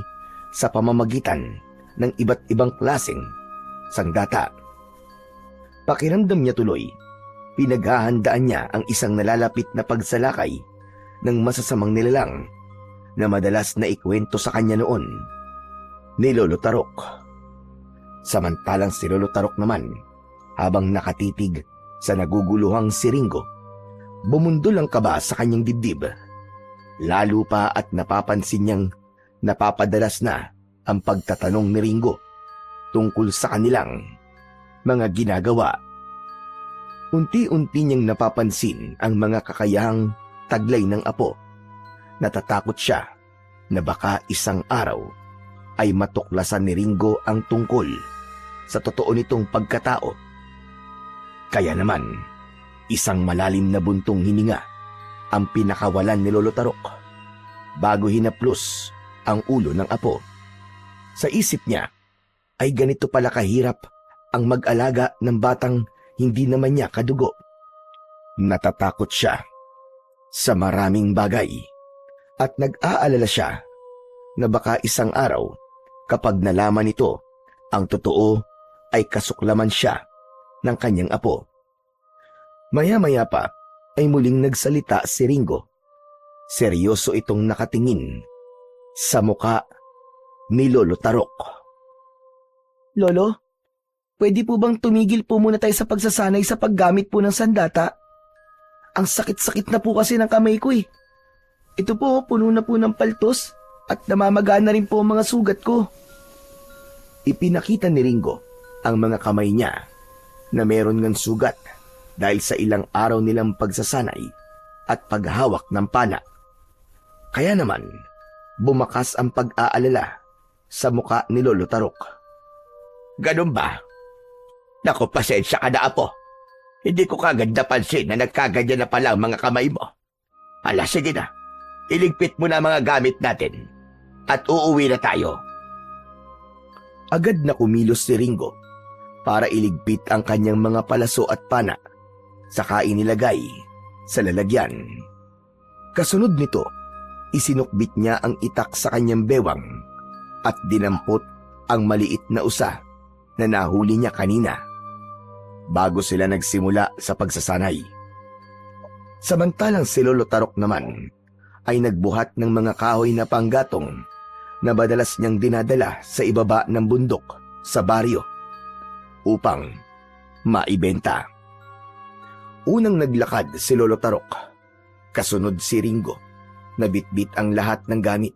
sa pamamagitan ng iba't ibang klaseng sandata. Pakiramdam niya tuloy, pinaghahandaan niya ang isang nalalapit na pagsalakay ng masasamang nilalang na madalas na ikwento sa kanya noon ni Lolo Tarok. Samantalang si Lolo Tarok naman, habang nakatitig sa naguguluhang si Ringo, bumundol ang kaba sa kanyang dibdib. Lalo pa at napapansin niyang napapadalas na ang pagtatanong ni Ringo tungkol sa kanilang mga ginagawa. Unti-unti niyang napapansin ang mga kakayahang taglay ng apo. Natatakot siya na baka isang araw ay matuklasan ni Ringo ang tungkol sa totoo nitong pagkatao. Kaya naman, isang malalim na buntong hininga ang pinakawalan ni Lolo Tarok bago hinaplos ang ulo ng apo. Sa isip niya ay ganito pala kahirap ang mag-alaga ng batang hindi naman niya kadugo. Natatakot siya sa maraming bagay at nag-aalala siya na baka isang araw kapag nalaman nito ang totoo ay kasuklaman siya ng kanyang apo. Maya-maya pa ay muling nagsalita si Ringo. Seryoso itong nakatingin sa muka ni Lolo Tarok. Lolo, pwede po bang tumigil po muna tayo sa pagsasanay sa paggamit po ng sandata? Ang sakit-sakit na po kasi ng kamay ko eh. Ito po, puno na po ng paltos at namamaga na rin po ang mga sugat ko. Ipinakita ni Ringo ang mga kamay niya na meron ngang sugat dahil sa ilang araw nilang pagsasanay at paghawak ng pana. Kaya naman, bumakas ang pag-aalala sa muka ni Lolo Tarok. Ganun ba? Naku, pasensya ka na, apo. Hindi ko kagad napansin na nagkaganyan na pala ang mga kamay mo. Hala, sige na. Iligpit mo na ang mga gamit natin at uuwi na tayo. Agad na kumilos si Ringo para iligpit ang kanyang mga palaso at pana, saka inilagay sa lalagyan. Kasunod nito, isinukbit niya ang itak sa kanyang bewang at dinampot ang maliit na usa na nahuli niya kanina bago sila nagsimula sa pagsasanay. Samantalang si Lolo Tarok naman ay nagbuhat ng mga kahoy na panggatong na madalas niyang dinadala sa ibaba ng bundok sa baryo upang maibenta. Unang naglakad si Lolo Tarok, kasunod si Ringo na bitbit ang lahat ng gamit.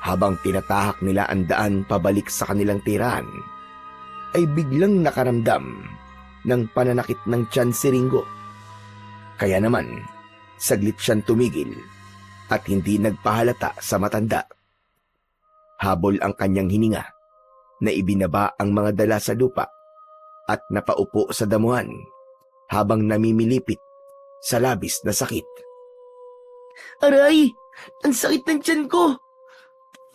Habang tinatahak nila ang daan pabalik sa kanilang tirahan, ay biglang nakaramdam ng pananakit ng tiyan si Ringo. Kaya naman, saglit siyang tumigil at hindi nagpahalata sa matanda. Habol ang kanyang hininga na ibinaba ang mga dala sa lupa at napaupo sa damuhan habang namimilipit sa labis na sakit. Aray! Ang sakit ng tiyan ko!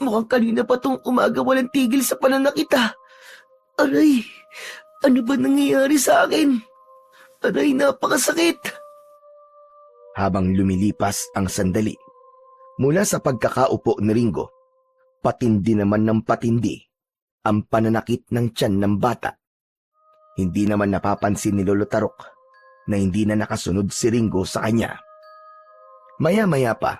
Mukhang kanina pa tong umaga walang tigil sa pananakit ah. Aray! Ano ba nangyayari sa akin? Aray, napakasakit! Habang lumilipas ang sandali, mula sa pagkakaupo ni Ringo, patindi naman ng patindi ang pananakit ng tiyan ng bata. Hindi naman napapansin ni Lolo Tarok na hindi na nakasunod si Ringo sa kanya. Maya-maya pa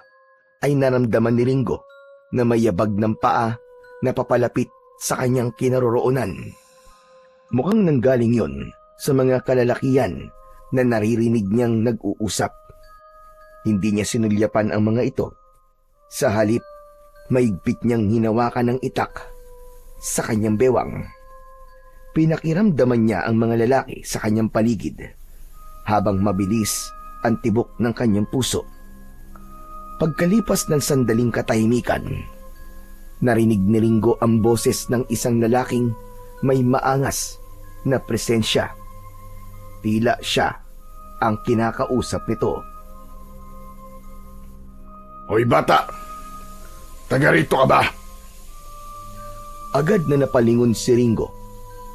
ay naramdaman ni Ringo na may yabag ng paa na papalapit sa kanyang kinaroroonan. Mukhang nanggaling yon sa mga kalalakihan na naririnig niyang nag-uusap. Hindi niya sinulyapan ang mga ito. Sa halip, maigpit niyang hinawakan ng itak sa kanyang bewang. Pinakiramdaman niya ang mga lalaki sa kanyang paligid habang mabilis ang tibok ng kanyang puso. Pagkalipas ng sandaling katahimikan, narinig ni Ringo ang boses ng isang lalaking may maangas na presensya. Tila siya ang kinakausap nito. Hoy bata! Taga rito ka ba? Agad na napalingon si Ringo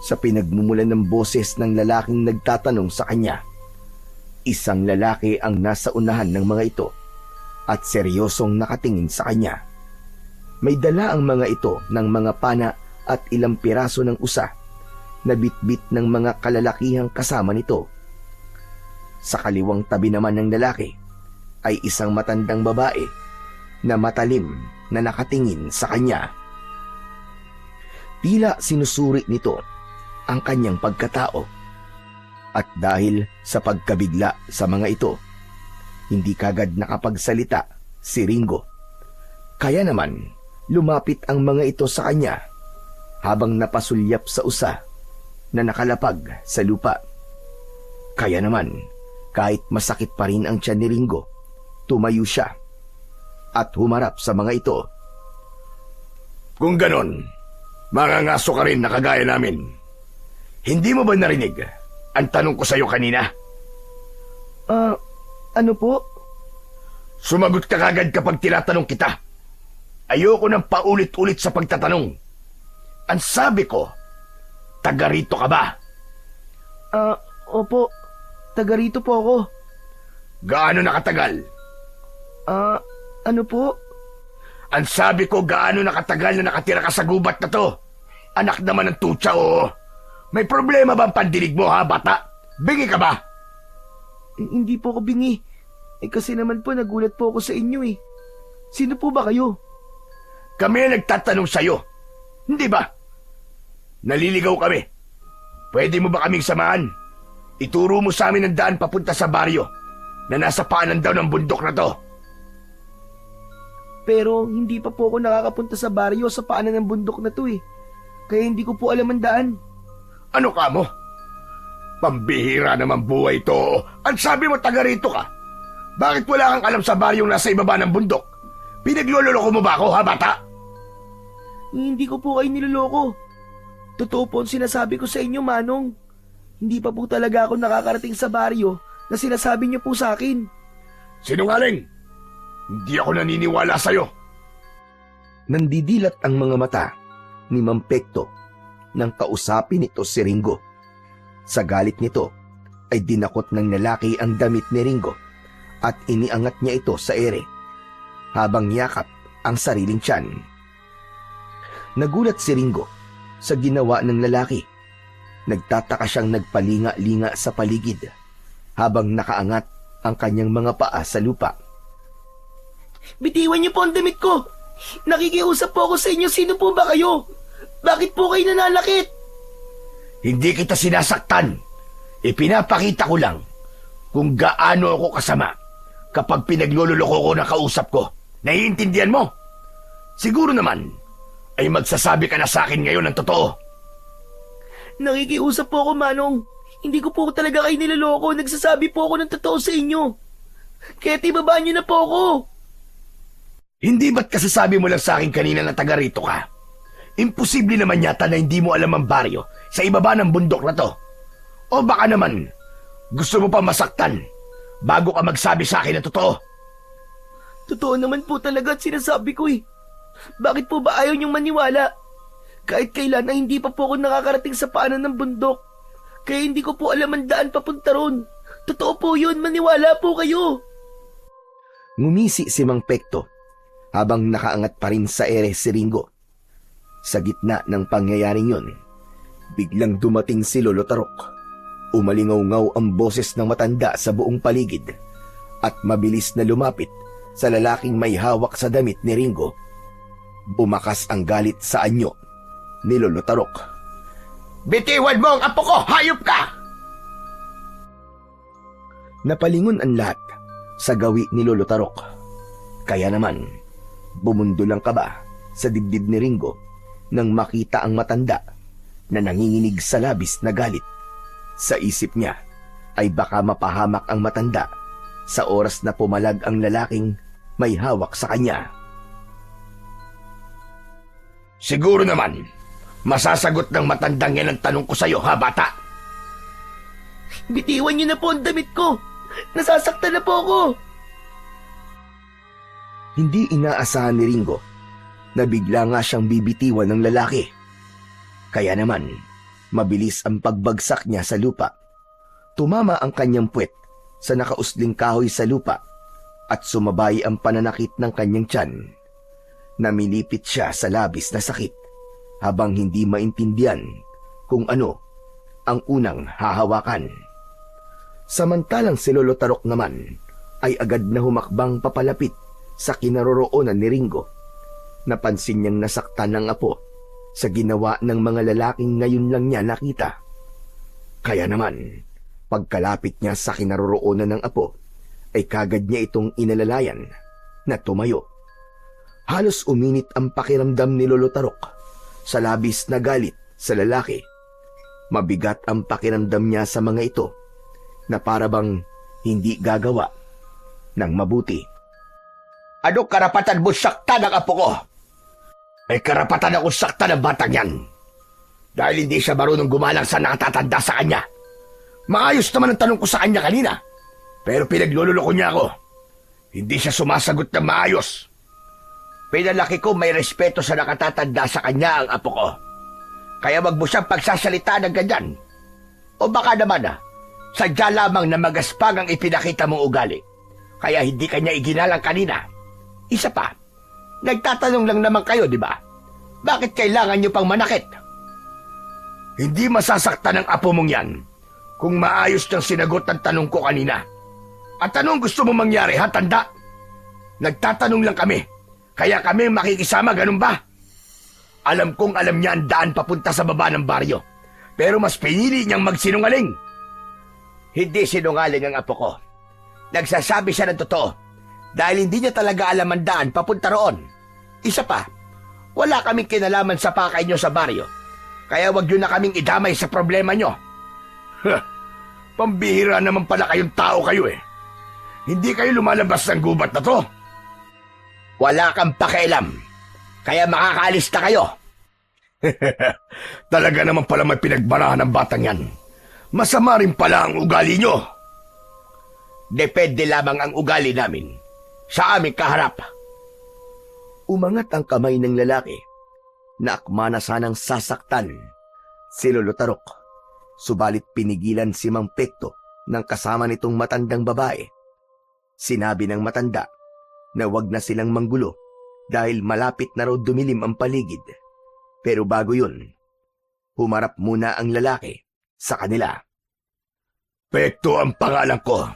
sa pinagmumulan ng boses ng lalaking nagtatanong sa kanya. Isang lalaki ang nasa unahan ng mga ito at seryosong nakatingin sa kanya. May dala ang mga ito ng mga pana at ilang piraso ng usa na bitbit ng mga kalalakihang kasama nito. Sa kaliwang tabi naman ng lalaki ay isang matandang babae na matalim na nakatingin sa kanya. Tila sinusuri nito ang kanyang pagkatao. At dahil sa pagkabigla sa mga ito, hindi kagad nakapagsalita si Ringo. Kaya naman, lumapit ang mga ito sa kanya habang napasulyap sa usa na nakalapag sa lupa. Kaya naman, kahit masakit pa rin ang tiyan ni Ringo, tumayo siya at humarap sa mga ito. Kung ganon, mangangaso ka rin na kagaya namin. Hindi mo ba narinig ang tanong ko sa'yo kanina? Ano po? Sumagot ka kagad kapag tinatanong kita. Ayoko nang paulit-ulit sa pagtatanong. Ang sabi ko, taga rito ka ba? Opo. Taga rito po ako. Gaano nakatagal? Ano po? Ang sabi ko, gaano nakatagal na nakatira ka sa gubat na to? Anak naman ng tutsa, oo. May problema ba ang pandinig mo, ha, bata? Bingi ka ba? Hindi po ako bingi. Kasi naman po nagulat po ako sa inyo eh. Sino po ba kayo? Kami ang nagtatanong sa'yo. Hindi ba? Naliligaw kami. Pwede mo ba kaming samahan? Ituro mo sa amin ang daan papunta sa baryo na nasa paanan daw ng bundok na to. Pero hindi pa po ako nakakapunta sa baryo sa paanan ng bundok na to eh. Kaya hindi ko po alam ang daan. Ano ka mo? Pambihira naman buhay ito. Ang sabi mo taga rito ka. Bakit wala kang alam sa baryong nasa ibaba ng bundok? Pinagloloko mo ba ako, ha, bata? Hindi ko po kayo niloloko. Totoo po ang sinasabi ko sa inyo, Manong. Hindi pa po talaga ako nakakarating sa baryo na sinasabi niyo po sa akin. Sinungaling! Hindi ako naniniwala sa'yo. Nandidilat ang mga mata ni Mang Pekto nang kausapin nito si Ringo. Sa galit nito ay dinakot ng lalaki ang damit ni Ringo at iniangat niya ito sa ere habang yakap ang sariling tiyan. Nagulat si Ringo sa ginawa ng lalaki. Nagtataka siyang nagpalinga-linga sa paligid habang nakaangat ang kanyang mga paa sa lupa. Bitiwan niyo po ang damit ko! Nakikiusap po ako sa inyo, sino po ba kayo? Bakit po kayo nananakit? Hindi kita sinasaktan. Ipinapakita ko lang kung gaano ako kasama kapag pinaglululoko ko na kausap ko. Naiintindihan mo? Siguro naman ay magsasabi ka na sa akin ngayon ng totoo. Nakikiusap po ako, Manong. Hindi ko po talaga kayo niloloko. Nagsasabi po ako ng totoo sa inyo. Kaya tibabaan niyo na po ako. Hindi ba't kasasabi mo lang sa akin kanina na taga rito ka? Imposible naman yata na hindi mo alam ang baryo sa ibaba ng bundok na to. O baka naman, gusto mo pa masaktan bago ka magsabi sa akin ng totoo? Totoo naman po talaga at sinasabi ko eh. Bakit po ba ayaw niyong maniwala? Kahit kailan ay hindi pa po ako nakakarating sa paanan ng bundok. Kaya hindi ko po alam ang daan papunta ron. Totoo po yun, maniwala po kayo. Ngumisi si Mang Pekto habang nakaangat pa rin sa ere si Ringo. Sa gitna ng pangyayaring yun, biglang dumating si Lolo Tarok. Umalingaw-ngaw ang boses ng matanda sa buong paligid at mabilis na lumapit sa lalaking may hawak sa damit ni Ringo. Bumakas ang galit sa anyo ni Lolo Tarok. Bitiwan mo ang apo ko! Hayop ka! Napalingon ang lahat sa gawi ni Lolo Tarok. Kaya naman, bumundo lang kaba sa dibdib ni Ringo nang makita ang matanda na nanginginig sa labis na galit. Sa isip niya ay baka mapahamak ang matanda sa oras na pumalag ang lalaking may hawak sa kanya. Siguro naman, masasagot ng matandang yan ang tanong ko sa'yo, ha, bata? Bitiwan niyo na po ang damit ko. Nasasaktan na po ako. Hindi inaasahan ni Ringo na bigla nga siyang bibitiwan ng lalaki. Kaya naman, mabilis ang pagbagsak niya sa lupa. Tumama ang kanyang puwet sa nakausling kahoy sa lupa at sumabay ang pananakit ng kanyang tiyan. Namilipit siya sa labis na sakit habang hindi maintindihan kung ano ang unang hahawakan. Samantalang si Lolo Tarok naman ay agad na humakbang papalapit sa kinaroroonan ni Ringo. Napansin niyang nasaktan ng apo sa ginawa ng mga lalaking ngayon lang niya nakita. Kaya naman, pagkalapit niya sa kinaroroonan ng apo, ay kagad niya itong inalalayan na tumayo. Halos uminit ang pakiramdam ni Lolo Tarok sa labis na galit sa lalaki. Mabigat ang pakiramdam niya sa mga ito na parabang hindi gagawa ng mabuti. Ano karapatan mo saktan ang apo ko? May karapatan akong saktan ng batang yan. Dahil hindi siya marunong gumalang sa nakatatanda sa kanya. Maayos naman ang tanong ko sa kanya kanina. Pero pinaglululoko niya ako. Hindi siya sumasagot ng maayos. Pinalaki ko may respeto sa nakatatanda sa kanya ang apo ko. Kaya wag mo siyang pagsasalita ng ganyan. O baka naman sadya lamang na magaspang ang ipinakita mong ugali. Kaya hindi kanya iginalang kanina. Isa pa, nagtatanong lang naman kayo, di ba? Bakit kailangan niyo pang manakit? Hindi masasaktan ang apo mong yan kung maayos niyang sinagot ang tanong ko kanina. At anong gusto mo mangyari, ha, tanda? Nagtatanong lang kami, kaya kami makikisama, ganun ba? Alam kong alam niya ang daan papunta sa baba ng baryo, pero mas pinili niyang magsinungaling. Hindi sinungaling ang apo ko. Nagsasabi siya ng totoo dahil hindi niya talaga alam ang daan papunta roon. Isa pa, wala kaming kinalaman sa pakay niyo sa baryo, kaya wag niyo na kaming idamay sa problema niyo. Pambihira naman pala kayong tao kayo eh. Hindi kayo lumalabas ng gubat na to. Wala kang pakialam, kaya makakaalis na kayo. Talaga naman pala may pinagbarahan ng batang yan. Masama rin pala ang ugali nyo. Depende lamang ang ugali namin sa aming kaharap. Umangat ang kamay ng lalaki na akma na sanang sasaktan si Lolo Tarok. Subalit pinigilan si Mang Pekto ng kasama nitong matandang babae. Sinabi ng matanda na wag na silang manggulo dahil malapit na raw dumilim ang paligid. Pero bago yun, humarap muna ang lalaki sa kanila. Pekto ang pangalan ko.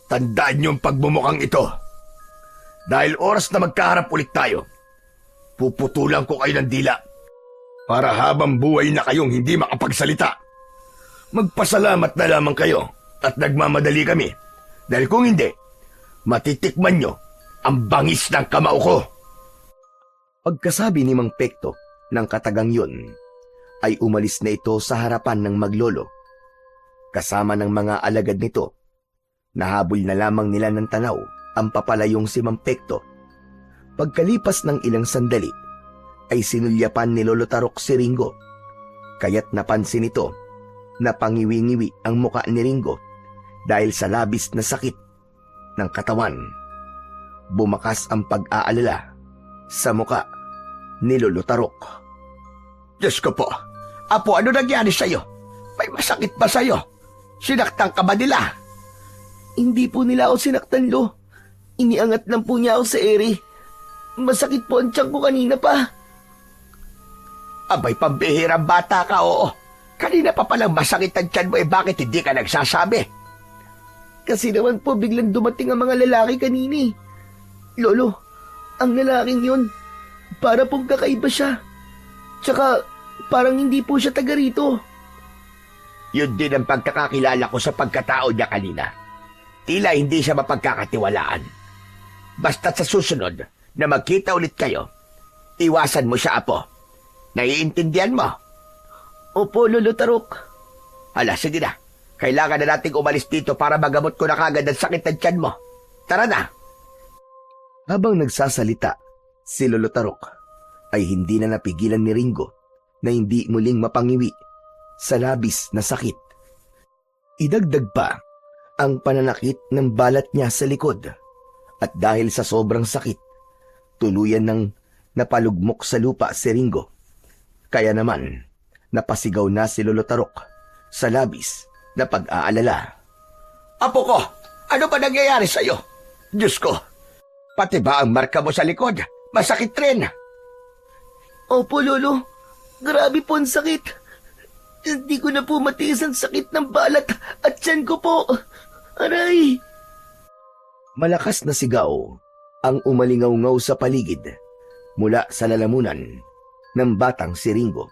Tandaan niyo ang pagbumukang ito. Dahil oras na magkaharap ulit tayo, puputulan ko kayo ng dila para habang buhay na kayong hindi makapagsalita. Magpasalamat na lamang kayo at nagmamadali kami. Dahil kung hindi, matitikman nyo ang bangis ng kamao ko. Pagkasabi ni Mang Pekto ng katagang yun, ay umalis na ito sa harapan ng maglolo. Kasama ng mga alagad nito, nahabol na lamang nila ng tanaw ang papalayong si Mang Pekto. Pagkalipas ng ilang sandali, ay sinulyapan ni Lolo Tarok si Ringo. Kaya't napansin ito na pangiwi-ngiwi ang muka ni Ringo dahil sa labis na sakit ng katawan. Bumakas ang pag-aalala sa muka ni Lolo Tarok. Diyos ko po, Apo, ano nangyari sa'yo? May masakit ba sa'yo? Sinaktan ka ba nila? Hindi po nila ako sinaktan, Lo. Iniangat lang po niya ako sa ere. Masakit po ang tiyan ko kanina pa. Abay, pambihirang bata ka, oo. Kanina pa palang masakit ang tiyan mo, bakit hindi ka nagsasabi? Kasi naman po biglang dumating ang mga lalaki kanina eh. Lolo, ang lalaking yun, para pong kakaiba siya. Tsaka, parang hindi po siya taga rito. Yun din ang pagkakakilala ko sa pagkatao niya kanina. Tila hindi siya mapagkakatiwalaan. Basta sa susunod na magkita ulit kayo, iwasan mo siya, Apo. Naiintindihan mo? Opo, Lolo Tarok. Hala, sige na. Kailangan na nating umalis dito para magamot ko na kagad ang sakit ng tiyan mo. Tara na. Habang nagsasalita, si Lolo Tarok ay hindi na napigilan ni Ringo na hindi muling mapangiwi sa labis na sakit. Idagdag pa ang pananakit ng balat niya sa likod at dahil sa sobrang sakit, tuluyan ng napalugmok sa lupa si Ringo. Kaya naman, napasigaw na si Lolo Tarok sa labis na pag-aalala. Apo ko, ano ba nangyayari sa'yo? Diyos ko, pati ba ang marka mo sa likod? Masakit rin. Opo, Lolo. Grabe po ang sakit. Hindi ko na po matiis ang sakit ng balat at tiyan ko po. Aray! Malakas na sigaw ang umalingaw-ngaw sa paligid mula sa lalamunan ng batang si Ringo.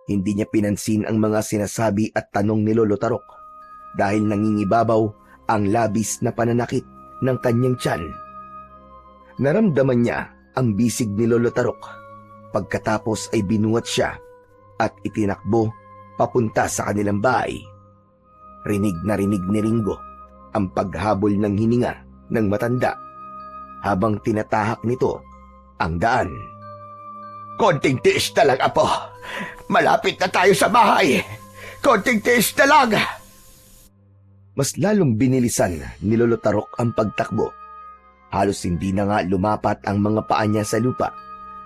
Hindi niya pinansin ang mga sinasabi at tanong ni Lolo Tarok dahil nangingibabaw ang labis na pananakit ng kanyang tiyan. Naramdaman niya ang bisig ni Lolo Tarok. Pagkatapos ay binuhat siya at itinakbo papunta sa kanilang bahay. Rinig na rinig ni Ringo ang paghabol ng hininga ng matanda habang tinatahak nito ang daan. Konting tiis na lang, Apo. Malapit na tayo sa bahay. Konting tiis na lang. Mas lalong binilisan ni Lolo Tarok ang pagtakbo. Halos hindi na nga lumapat ang mga paa niya sa lupa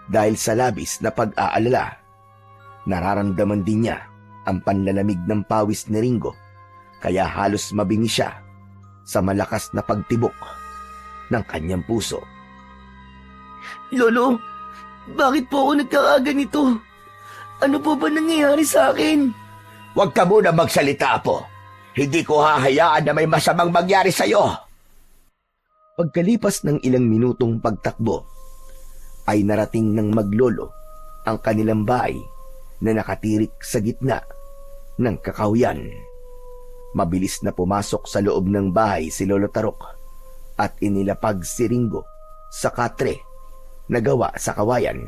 dahil sa labis na pag-aalala. Nararamdaman din niya ang panlalamig ng pawis ni Ringo, kaya halos mabingi siya sa malakas na pagtibok ng kanyang puso. Lolo, bakit po ako nagkakaganito? Ano po ba nangyayari sa akin? Huwag ka muna magsalita, Apo. Hindi ko hahayaan na may masamang mangyari sa'yo. Pagkalipas ng ilang minutong pagtakbo, ay narating ng maglolo ang kanilang bahay na nakatirik sa gitna ng kakahuyan. Mabilis na pumasok sa loob ng bahay si Lolo Tarok at inilapag si Ringo sa katre na gawa sa kawayan.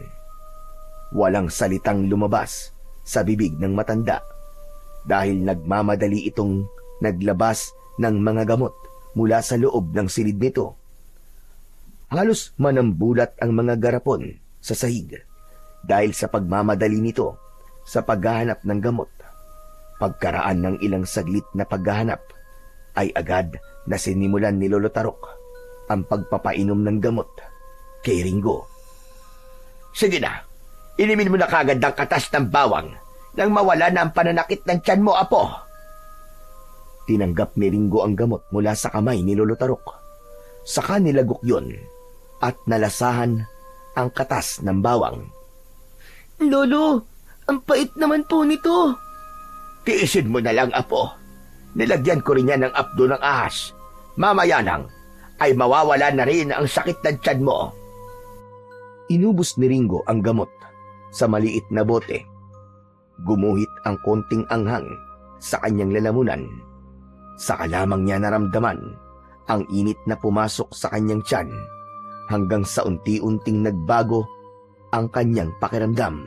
Walang salitang lumabas sa bibig ng matanda dahil nagmamadali itong naglabas ng mga gamot mula sa loob ng silid nito. Halos manambulat ang mga garapon sa sahig dahil sa pagmamadali nito sa paghahanap ng gamot. Pagkaraan ng ilang saglit na paghahanap, ay agad na sinimulan ni Lolo Tarok ang pagpapainom ng gamot kay Ringo. Sige na, inimin mo na kagad ang katas ng bawang nang mawala na ang pananakit ng tiyan mo, apo. Tinanggap ni Ringo ang gamot mula sa kamay ni Lolo Tarok. Saka nilagok yun at nalasahan ang katas ng bawang. Lolo, ang pait naman po nito. Tiisin mo na lang, apo. Nilagyan ko rin yan ng apdo ng ahas. Mamaya lang, ay mawawala na rin ang sakit ng tiyan mo. Inubos ni Ringo ang gamot sa maliit na bote. Gumuhit ang konting anghang sa kanyang lalamunan. Saka lamang niya naramdaman ang init na pumasok sa kanyang tiyan hanggang sa unti-unting nagbago ang kanyang pakiramdam.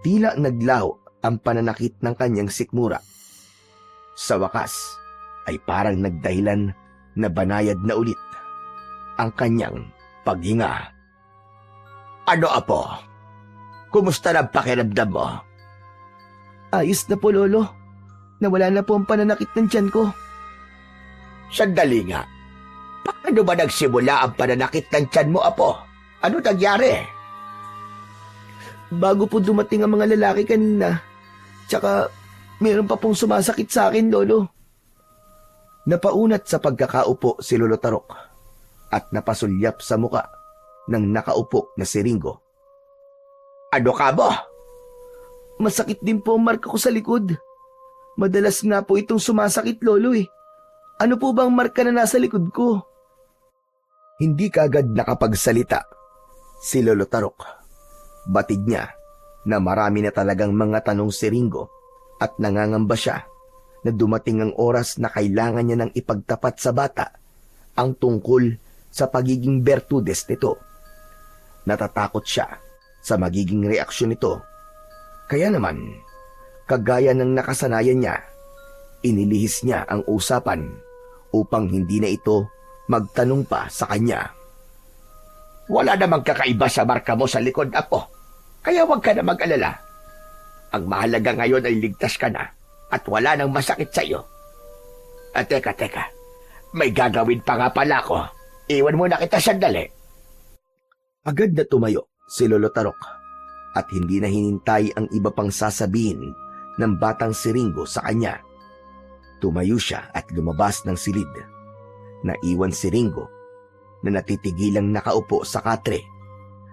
Tila naglaho ang pananakit ng kanyang sikmura. Sa wakas ay parang nagdahilan na banayad na ulit ang kanyang paghinga. Ano, apo? Kumusta na ang pakiramdam mo? Ayos na po, Lolo. Nawala na po ang pananakit ng tiyan ko. Sandali nga. Paano ba nagsimula ang pananakit ng tiyan mo, apo? Ano nangyari? Bago po dumating ang mga lalaki kanina, tsaka meron pa pong sumasakit sa akin, Lolo. Napaunat sa pagkakaupo si Lolo Tarok at napasulyap sa muka ng nakaupo na si Ringo. Ano ka mo? Masakit din po ang marka ko sa likod. Madalas nga po itong sumasakit, Lolo eh. Ano po bang marka na nasa likod ko? Hindi kagad nakapagsalita si Lolo Tarok. Batid niya na marami na talagang mga tanong si Ringo at nangangamba siya na dumating ang oras na kailangan niya ng ipagtapat sa bata ang tungkol sa pagiging bertudes nito. Natatakot siya sa magiging reaksyon nito. Kaya naman, kagaya ng nakasanayan niya, inilihis niya ang usapan upang hindi na ito magtanong pa sa kanya. Wala namang kakaiba sa marka mo sa likod, apo. Kaya huwag ka na mag-alala. Ang mahalaga ngayon ay ligtas ka na at wala nang masakit sa iyo. At teka. May gagawin pa nga pala ako. Iwan mo na kita sandali. Agad na tumayo si Lolo Tarok at hindi na hinintay ang iba pang sasabihin ng batang si Ringo sa kanya. Tumayo siya at lumabas ng silid. Naiwan si Ringo na natitigilang nakaupo sa katre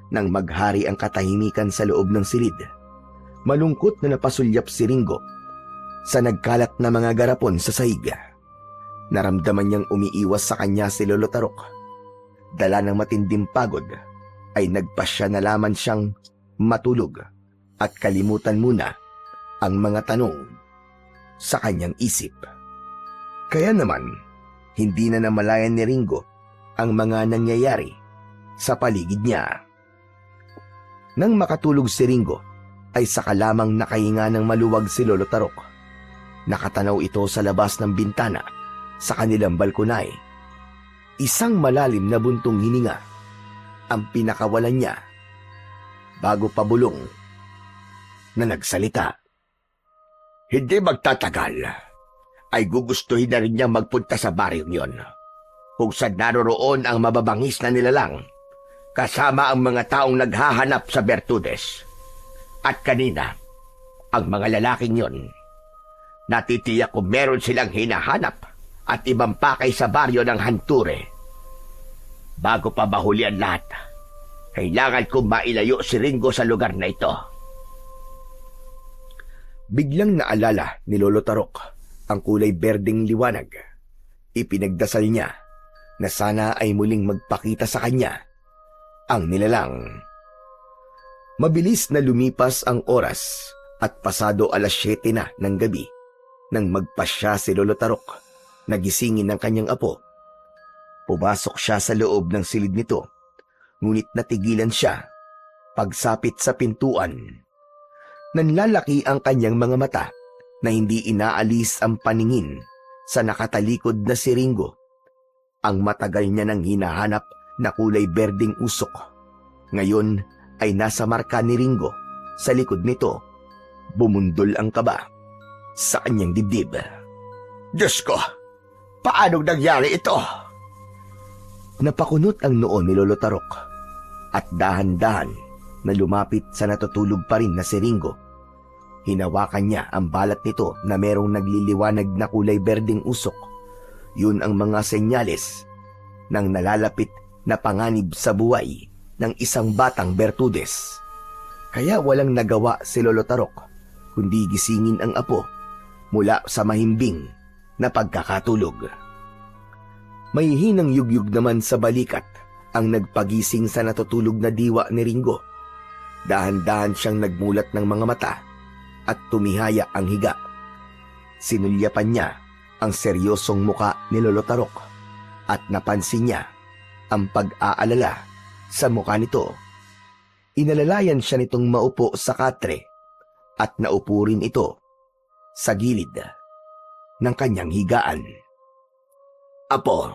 nang maghari ang katahimikan sa loob ng silid. Malungkot na napasulyap si Ringo sa nagkalat na mga garapon sa sahig. Naramdaman niyang umiiwas sa kanya si Lolo Tarok. Dala ng matinding pagod ay nagpasya na laman siyang matulog at kalimutan muna ang mga tanong sa kanyang isip. Kaya naman, hindi na namalayan ni Ringo ang mga nangyayari sa paligid niya. Nang makatulog si Ringo, ay saka lamang nakahinga ng maluwag si Lolo Tarok. Nakatanaw ito sa labas ng bintana sa kanilang balkonay. Isang malalim na buntong hininga ang pinakawalan niya bago pabulong na nagsalita. Hindi magtatagal ay gugustuhin na rin niya magpunta sa baryong yon, kung saan naroroon ang mababangis na nilalang kasama ang mga taong naghahanap sa bertudes. At kanina, ang mga lalaking yon, natitiyak kung meron silang hinahanap at ibang pakay sa baryo ng Hanture. Bago pa bahuli ang lahat, kailangan kong mailayo si Ringo sa lugar na ito. Biglang naalala ni Lolo Tarok ang kulay berdeng liwanag. Ipinagdasal niya na sana ay muling magpakita sa kanya ang nilalang. Mabilis na lumipas ang oras at pasado 7:00 na ng gabi nang magpasya si Lolo Tarok na gisingin ng kanyang apo. Pumasok siya sa loob ng silid nito, ngunit natigilan siya pagsapit sa pintuan. Nanlalaki ang kanyang mga mata na hindi inaalis ang paningin sa nakatalikod na si Ringo. Ang matagal niya nang hinahanap na kulay berdeng usok. Ngayon ay nasa marka ni Ringo sa likod nito. Bumundol ang kaba. sa kanyang dibdib. Diyos ko, paanong nangyari ito? Napakunot ang noo ni Lolo Tarok at dahan-dahan na lumapit sa natutulog pa rin na si Ringo. Hinawakan niya ang balat nito na merong nagliliwanag na kulay berdeng usok. Yun ang mga senyales ng nalalapit na panganib sa buhay ng isang batang Bertudes. Kaya walang nagawa si Lolo Tarok kundi gisingin ang apo mula sa mahimbing na pagkakatulog. May hinang yugyug naman sa balikat ang nagpagising sa natutulog na diwa ni Ringo. Dahan-dahan siyang nagmulat ng mga mata at tumihaya ang higa. Sinulyapan niya ang seryosong muka ni Lolo Tarok at napansin niya ang pag-aalala sa muka nito. Inalalayan siya nitong maupo sa katre at naupo rin ito sa gilid ng kanyang higaan. Apo,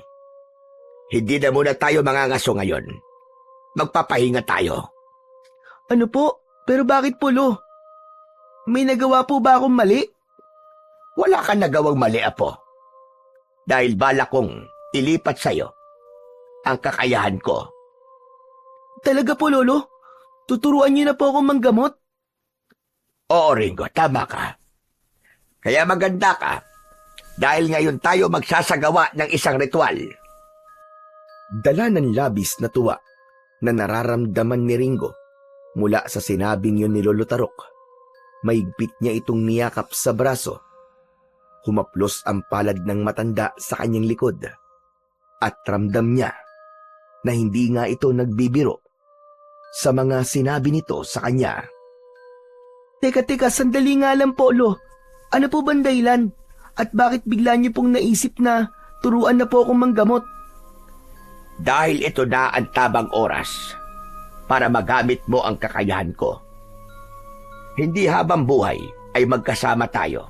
hindi na muna tayo mangangaso ngayon. Magpapahinga tayo. Ano po? Pero bakit po, Lo? May nagawa po ba akong mali? Wala kang nagawang mali, Apo. Dahil bala kong ilipat sa'yo ang kakayahan ko. Talaga po, Lolo? Tuturuan niyo na po akong manggamot? Oo, Ringo, tama ka. Kaya maganda ka dahil ngayon tayo magsasagawa ng isang ritual. Dala ng labis na tuwa na nararamdaman ni Ringo mula sa sinabing yun ni Lolo Tarok. Maigpit niya itong niyakap sa braso. Humaplos ang palad ng matanda sa kanyang likod at ramdam niya na hindi nga ito nagbibiro sa mga sinabi nito sa kanya. Teka, sandali nga lang po, Lo. Ano po bang dahilan? At bakit bigla niyo pong naisip na turuan na po akong manggamot? Dahil ito na ang tamang oras para magamit mo ang kakayahan ko. Hindi habang buhay ay magkasama tayo.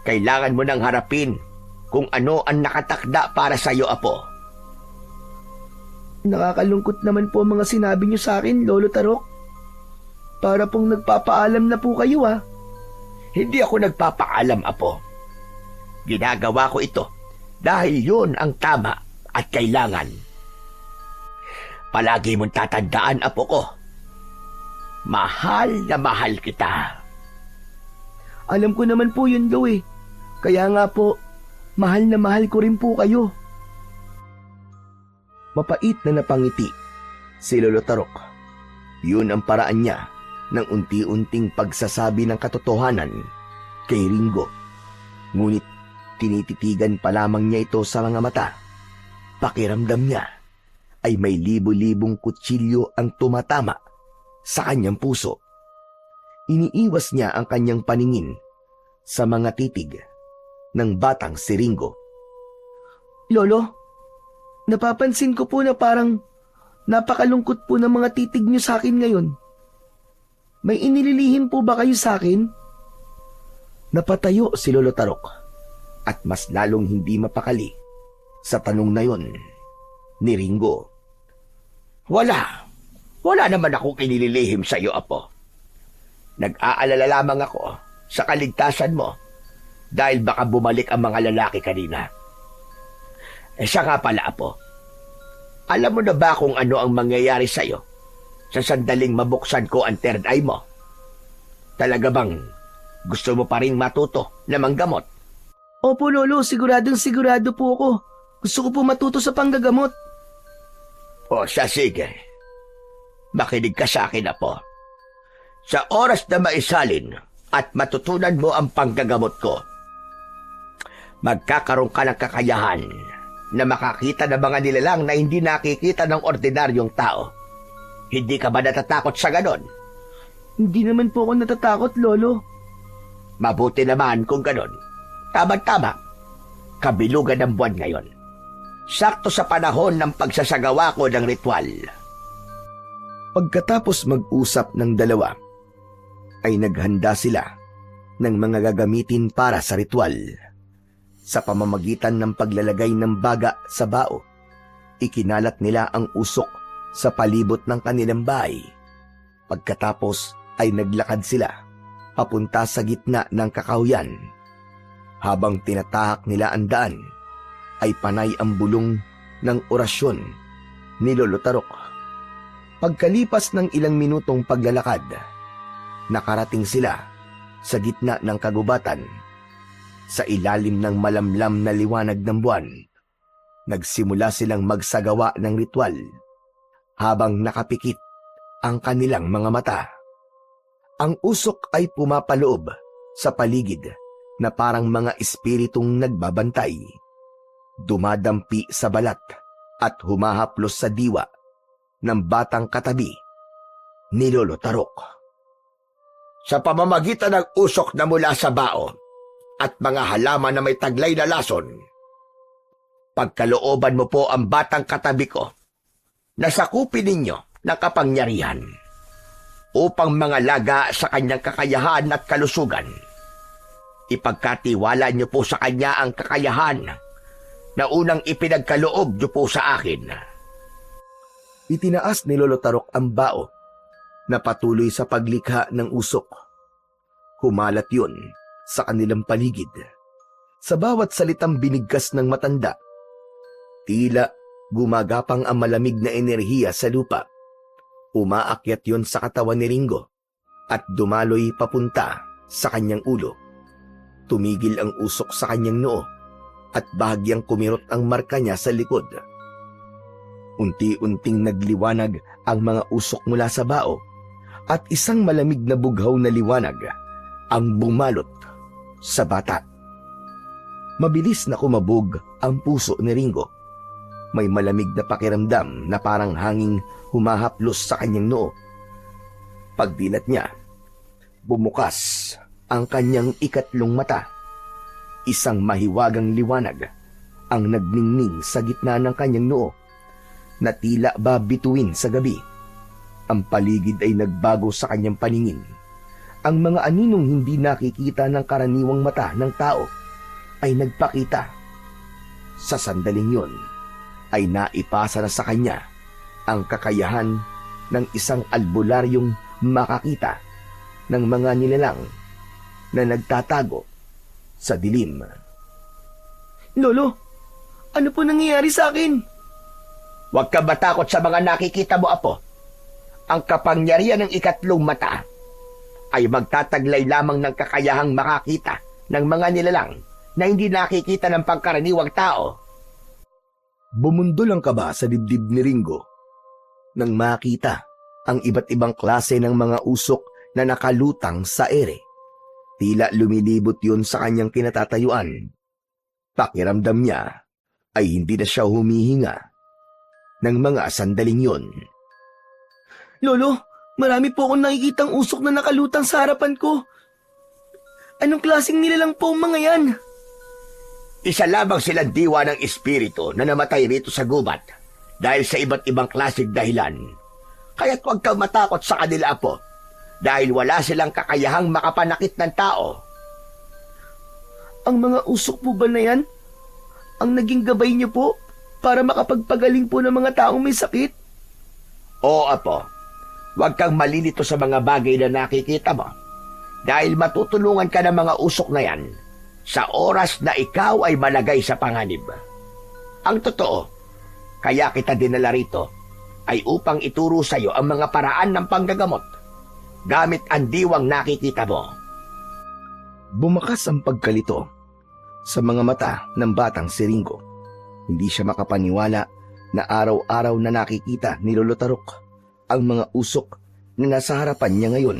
Kailangan mo nang harapin kung ano ang nakatakda para sa iyo, Apo. Nakakalungkot naman po ang mga sinabi niyo sa akin, Lolo Tarok. Para pong nagpapaalam na po kayo, ha? Hindi ako nagpapaalam, Apo. Ginagawa ko ito dahil yun ang tama at kailangan. Palagi mong tatandaan, Apo ko. Mahal na mahal kita. Alam ko naman po yun, Lo, eh. Kaya nga po, mahal na mahal ko rin po kayo. Mapait na napangiti si Lolo Tarok. Yun ang paraan niya ng unti-unting pagsasabi ng katotohanan kay Ringo. Ngunit tinititigan pa lamang niya ito sa mga mata. Pakiramdam niya ay may libo-libong kutsilyo ang tumatama sa kanyang puso. Iniiwas niya ang kanyang paningin sa mga titig ng batang si Ringo. Lolo, napapansin ko po na parang napakalungkot po ng mga titig niyo sa akin ngayon. May inililihim po ba kayo sa akin? Napatayo si Lolo Tarok at mas lalong hindi mapakali sa tanong na yon ni Ringo. Wala naman akong inililihim sa iyo, Apo. Nag-aalala lamang ako sa kaligtasan mo dahil baka bumalik ang mga lalaki kanina. Siya nga pala, Apo. Alam mo na ba kung ano ang mangyayari sa iyo sa sandaling mabuksan ko ang third eye mo? Talaga bang gusto mo pa rin matuto na manggamot? Opo, Lolo, siguradong sigurado po ako. Gusto ko po matuto sa panggagamot. O siya, sige. Makinig ka sa akin, Apo. Sa oras na maisalin at matutunan mo ang panggagamot ko, magkakaroon ka ng kakayahan na makakita ng mga nilalang na hindi nakikita ng ordinaryong tao. Hindi ka ba natatakot sa ganon? Hindi naman po ako natatakot, Lolo. Mabuti naman kung ganon. Tama-tama. Kabilugan ng buwan ngayon. Sakto sa panahon ng pagsasagawa ko ng ritual. Pagkatapos mag-usap ng dalawa, ay naghanda sila ng mga gagamitin para sa ritual. Sa pamamagitan ng paglalagay ng baga sa bao, ikinalat nila ang usok sa palibot ng kanilang bahay. Pagkatapos ay naglakad sila papunta sa gitna ng kakahuyan. Habang tinatahak nila ang daan, ay panay ang bulong ng orasyon ni Lolo Tarok. Pagkalipas ng ilang minutong paglalakad, nakarating sila sa gitna ng kagubatan. Sa ilalim ng malamlam na liwanag ng buwan, nagsimula silang magsagawa ng ritual habang nakapikit ang kanilang mga mata. Ang usok ay pumapaloob sa paligid na parang mga espiritong nagbabantay. Dumadampi sa balat at humahaplos sa diwa ng batang katabi ni Lolo Tarok. Sa pamamagitan ng usok na mula sa bao at mga halaman na may taglay na lason, pagkalooban mo po ang batang katabi ko na sakupin ninyo ng kapangyarihan upang mangalaga sa kanyang kakayahan at kalusugan. Ipagkatiwala niyo po sa kanya ang kakayahan na unang ipinagkaloob niyo po sa akin. Itinaas ni Lolo Tarok ang bao na patuloy sa paglikha ng usok. Humalat yun sa kanilang paligid. Sa bawat salitang binigkas ng matanda, tila gumagapang ang malamig na enerhiya sa lupa. Umaakyat yon sa katawan ni Ringo at dumaloy papunta sa kanyang ulo. Tumigil ang usok sa kanyang noo at bahagyang kumirot ang marka niya sa likod. Unti-unting nagliwanag ang mga usok mula sa bao at isang malamig na bughaw na liwanag ang bumalot sa bata. Mabilis na kumabog ang puso ni Ringo. May malamig na pakiramdam na parang hanging humahaplos sa kanyang noo. Pagdilat niya, bumukas ang kanyang ikatlong mata. Isang mahiwagang liwanag ang nagningning sa gitna ng kanyang noo na tila ba bituin sa gabi. Ang paligid ay nagbago sa kanyang paningin. Ang mga aninong hindi nakikita ng karaniwang mata ng tao ay nagpakita. Sa sandaling yon ay naipasa na sa kanya ang kakayahan ng isang albularyong makakita ng mga nilalang na nagtatago sa dilim. Lolo, ano po nangyayari sa akin? Huwag ka matakot sa mga nakikita mo, Apo. Ang kapangyarihan ng ikatlong mata ay magtataglay lamang ng kakayahang makakita ng mga nilalang na hindi nakikita ng pangkaraniwang tao. Bumundol ang kaba sa dibdib ni Ringo nang makita ang iba't ibang klase ng mga usok na nakalutang sa ere. Tila lumilibot yun sa kanyang kinatatayuan. Pakiramdam niya ay hindi na siya humihinga ng mga sandaling yun. Lolo, marami po akong nakikitang usok na nakalutang sa harapan ko. Anong klaseng nilalang po ang mga yan? Isa lamang silang diwa ng espiritu na namatay rito sa gubat dahil sa iba't ibang klaseng dahilan. Kaya't huwag kang matakot sa kanila, Apo, dahil wala silang kakayahang makapanakit ng tao. Ang mga usok po ba na yan ang naging gabay niyo po para makapagpagaling po ng mga taong may sakit? Oo, Apo. Huwag kang malilito sa mga bagay na nakikita mo dahil matutulungan ka ng mga usok na yan sa oras na ikaw ay malagay sa panganib. Ang totoo, kaya kita dinala rito ay upang ituro sa iyo ang mga paraan ng panggagamot gamit ang diwang nakikita mo. Bumakas ang pagkalito sa mga mata ng batang si Ringo. Hindi siya makapaniwala na araw-araw na nakikita ni Lolo Tarok ang mga usok na nasa harapan niya ngayon.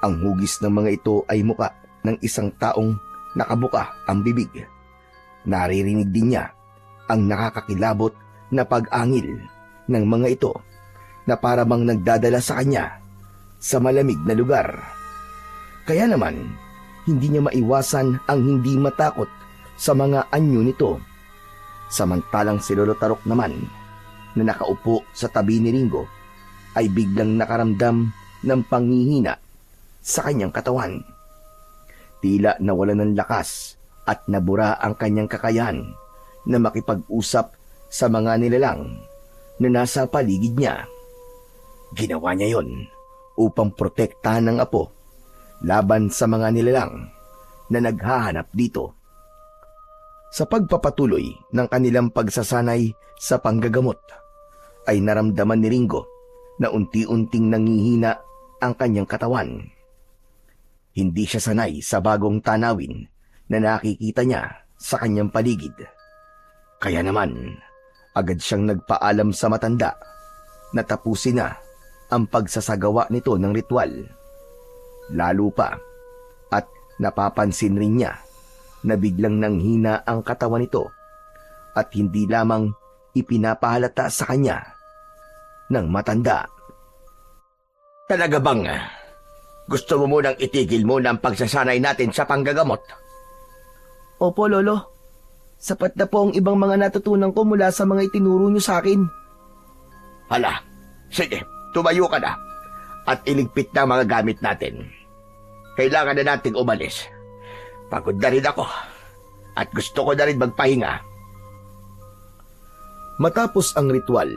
Ang hugis ng mga ito ay muka ng isang taong nakabuka ang bibig. Naririnig din niya ang nakakakilabot na pag-angil ng mga ito na para bang nagdadala sa kanya sa malamig na lugar. Kaya naman, hindi niya maiwasan ang hindi matakot sa mga anyo nito. Samantalang si Lolo Tarok naman, na nakaupo sa tabi ni Ringo, ay biglang nakaramdam ng panghihina sa kanyang katawan. Tila nawalan ng lakas at nabura ang kanyang kakayahan na makipag-usap sa mga nilalang na nasa paligid niya. Ginawa niya yon upang protektahan ng apo laban sa mga nilalang na naghahanap dito. Sa pagpapatuloy ng kanilang pagsasanay sa panggagamot, ay naramdaman ni Ringo na unti-unting nangihina ang kanyang katawan. Hindi siya sanay sa bagong tanawin na nakikita niya sa kanyang paligid. Kaya naman, agad siyang nagpaalam sa matanda na tapusin na ang pagsasagawa nito ng ritual. Lalo pa, at napapansin rin niya na biglang nanghina ang katawan nito at hindi lamang ipinapahalata sa kanya ng matanda. Talaga bang gusto mo munang itigil muna ang pagsasanay natin sa panggagamot? Opo, Lolo. Sapat na po ang ibang mga natutunan ko mula sa mga itinuro niyo sa akin. Hala, sige, tumayo ka na at iligpit na ang mga gamit natin. Kailangan na nating umalis. Pagod na rin ako at gusto ko na rin magpahinga. Matapos ang ritual,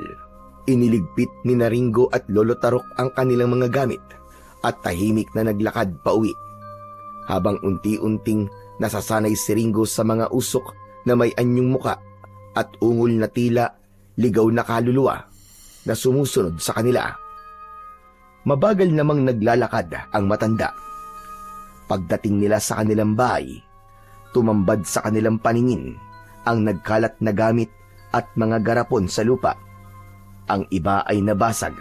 iniligpit ni Ringo at Lolo Tarok ang kanilang mga gamit at tahimik na naglakad pauwi. Habang unti-unting nasasanay si Ringo sa mga usok na may anyong muka at ungol na tila ligaw na kaluluwa na sumusunod sa kanila. Mabagal namang naglalakad ang matanda. Pagdating nila sa kanilang bahay, tumambad sa kanilang paningin ang nagkalat na gamit at mga garapon sa lupa. Ang iba ay nabasag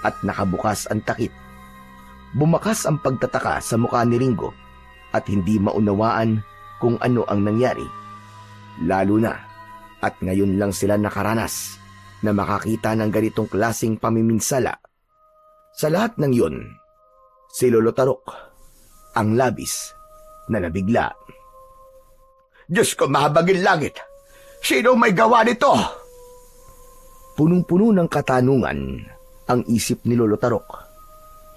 at nakabukas ang takip. Bumakas ang pagtataka sa mukha ni Ringo at hindi maunawaan kung ano ang nangyari. Lalo na at ngayon lang sila nakaranas na makakita ng ganitong klaseng pamiminsala. Sa lahat ng yun, si Lolo Tarok ang labis na nabigla. Diyos ko, mahabagin langit! Sino may gawa nito? Punong-puno ng katanungan ang isip ni Lolo Tarok.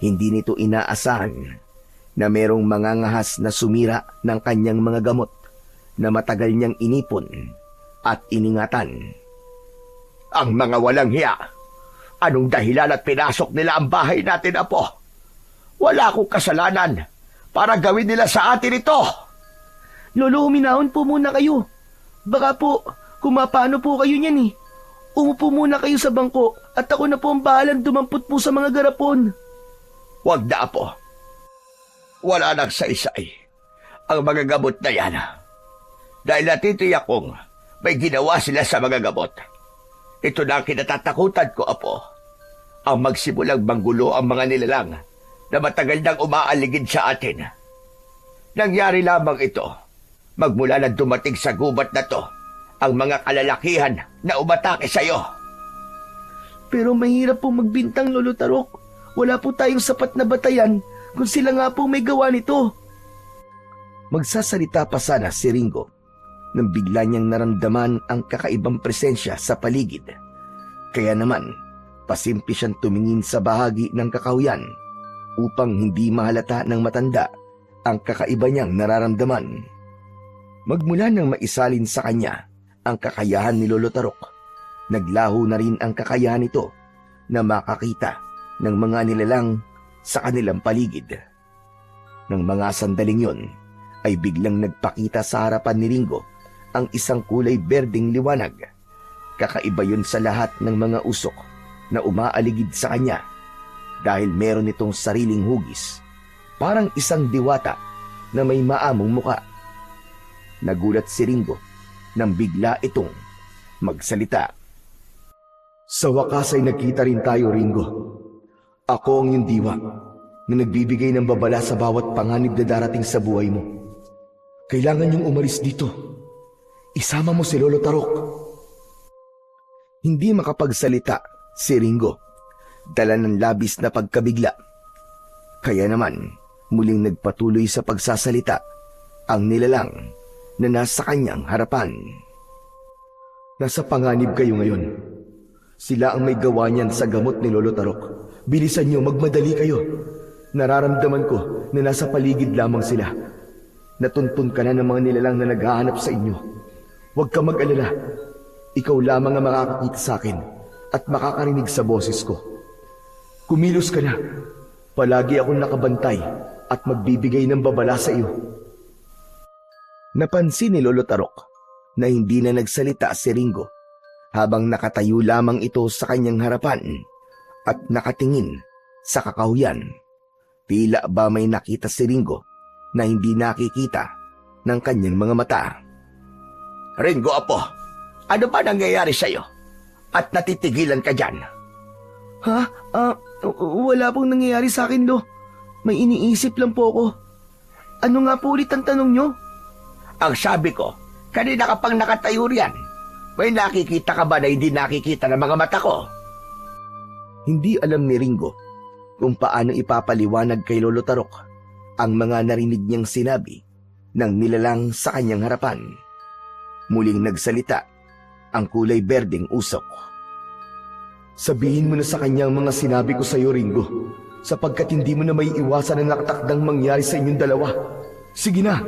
Hindi nito inaasahan na merong mangangahas na sumira ng kanyang mga gamot na matagal niyang inipon at iningatan. Ang mga walang hiya! Anong dahilan at pinasok nila ang bahay natin, Apo? Wala akong kasalanan para gawin nila sa atin ito. Lolo, huminahon po muna kayo. Baka po, kumapano po kayo niyan eh. Umupo muna kayo sa bangko at ako na po ang bahalang dumampot po sa mga garapon. Huwag na, Apo. Wala nang saysay ang mga gamot na yan. Dahil natitiyak kong may ginawa sila sa mga gamot. Ito na ang kinatatakutan ko, Apo. Ang magsimulang manggulo ang mga nilalang na matagal nang umaaligid sa atin. Nangyari lamang ito magmula na dumating sa gubat na to ang mga kalalakihan na umatake sa iyo. Pero mahirap po magbintang, Lolo Tarok. Wala po tayong sapat na batayan kung sila nga po may gawa nito. Magsasalita pa sana si Ringo nang bigla niyang naramdaman ang kakaibang presensya sa paligid. Kaya naman, pasimple siyang tumingin sa bahagi ng kakahuyan upang hindi mahalata ng matanda ang kakaiba niyang nararamdaman. Magmula nang maisalin sa kanya ang kakayahan ni Lolo Tarok, naglaho na rin ang kakayahan nito na makakita ng mga nilalang sa kanilang paligid. Nang mga sandaling yon, ay biglang nagpakita sa harapan ni Ringo ang isang kulay berdeng liwanag. Kakaiba yun sa lahat ng mga usok na umaaligid sa kanya dahil meron itong sariling hugis, parang isang diwata na may maamong muka. Nagulat si Ringo nang bigla itong magsalita. Sa wakas ay nagkita rin tayo, Ringo. Ako ang iyong diwa na nagbibigay ng babala sa bawat panganib na darating sa buhay mo. Kailangan niyong umalis dito. Isama mo si Lolo Tarok. Hindi makapagsalita si Ringo, dala ng labis na pagkabigla. Kaya naman, muling nagpatuloy sa pagsasalita ang nilalang na nasa kanyang harapan. Nasa panganib kayo ngayon. Sila ang may gawa niyan sa gamot ni Lolo Tarok. Bilisan niyo, magmadali kayo. Nararamdaman ko na nasa paligid lamang sila. Natuntun ka na ng mga nilalang na naghahanap sa inyo. Huwag ka mag-alala. Ikaw lamang ang makakakita sa akin at makakarinig sa boses ko. Kumilos ka na. Palagi akong nakabantay at magbibigay ng babala sa iyo. Napansin ni Lolo Tarok na hindi na nagsalita si Ringo habang nakatayo lamang ito sa kanyang harapan at nakatingin sa kakahuyan. Tila ba may nakita si Ringo na hindi nakikita ng kanyang mga mata. Ringo, apo, ano ba nangyayari sa'yo? At natitigilan ka dyan? Ha? Wala pong nangyayari sa akin, Lo. May iniisip lang po ako. Ano nga po ulit ang tanong nyo? Ang sabi ko, kanina ka pang nakatayo riyan. May nakikita ka ba na hindi nakikita ng mga mata ko? Hindi alam ni Ringo kung paano ipapaliwanag kay Lolo Tarok ang mga narinig niyang sinabi ng nilalang sa kanyang harapan. Muling nagsalita ang kulay berdeng usok. Sabihin mo na sa kanya ang mga sinabi ko sa iyo, Ringo, sapagkat hindi mo na may iwasan ang nakatakdang mangyari sa inyong dalawa. Sige na!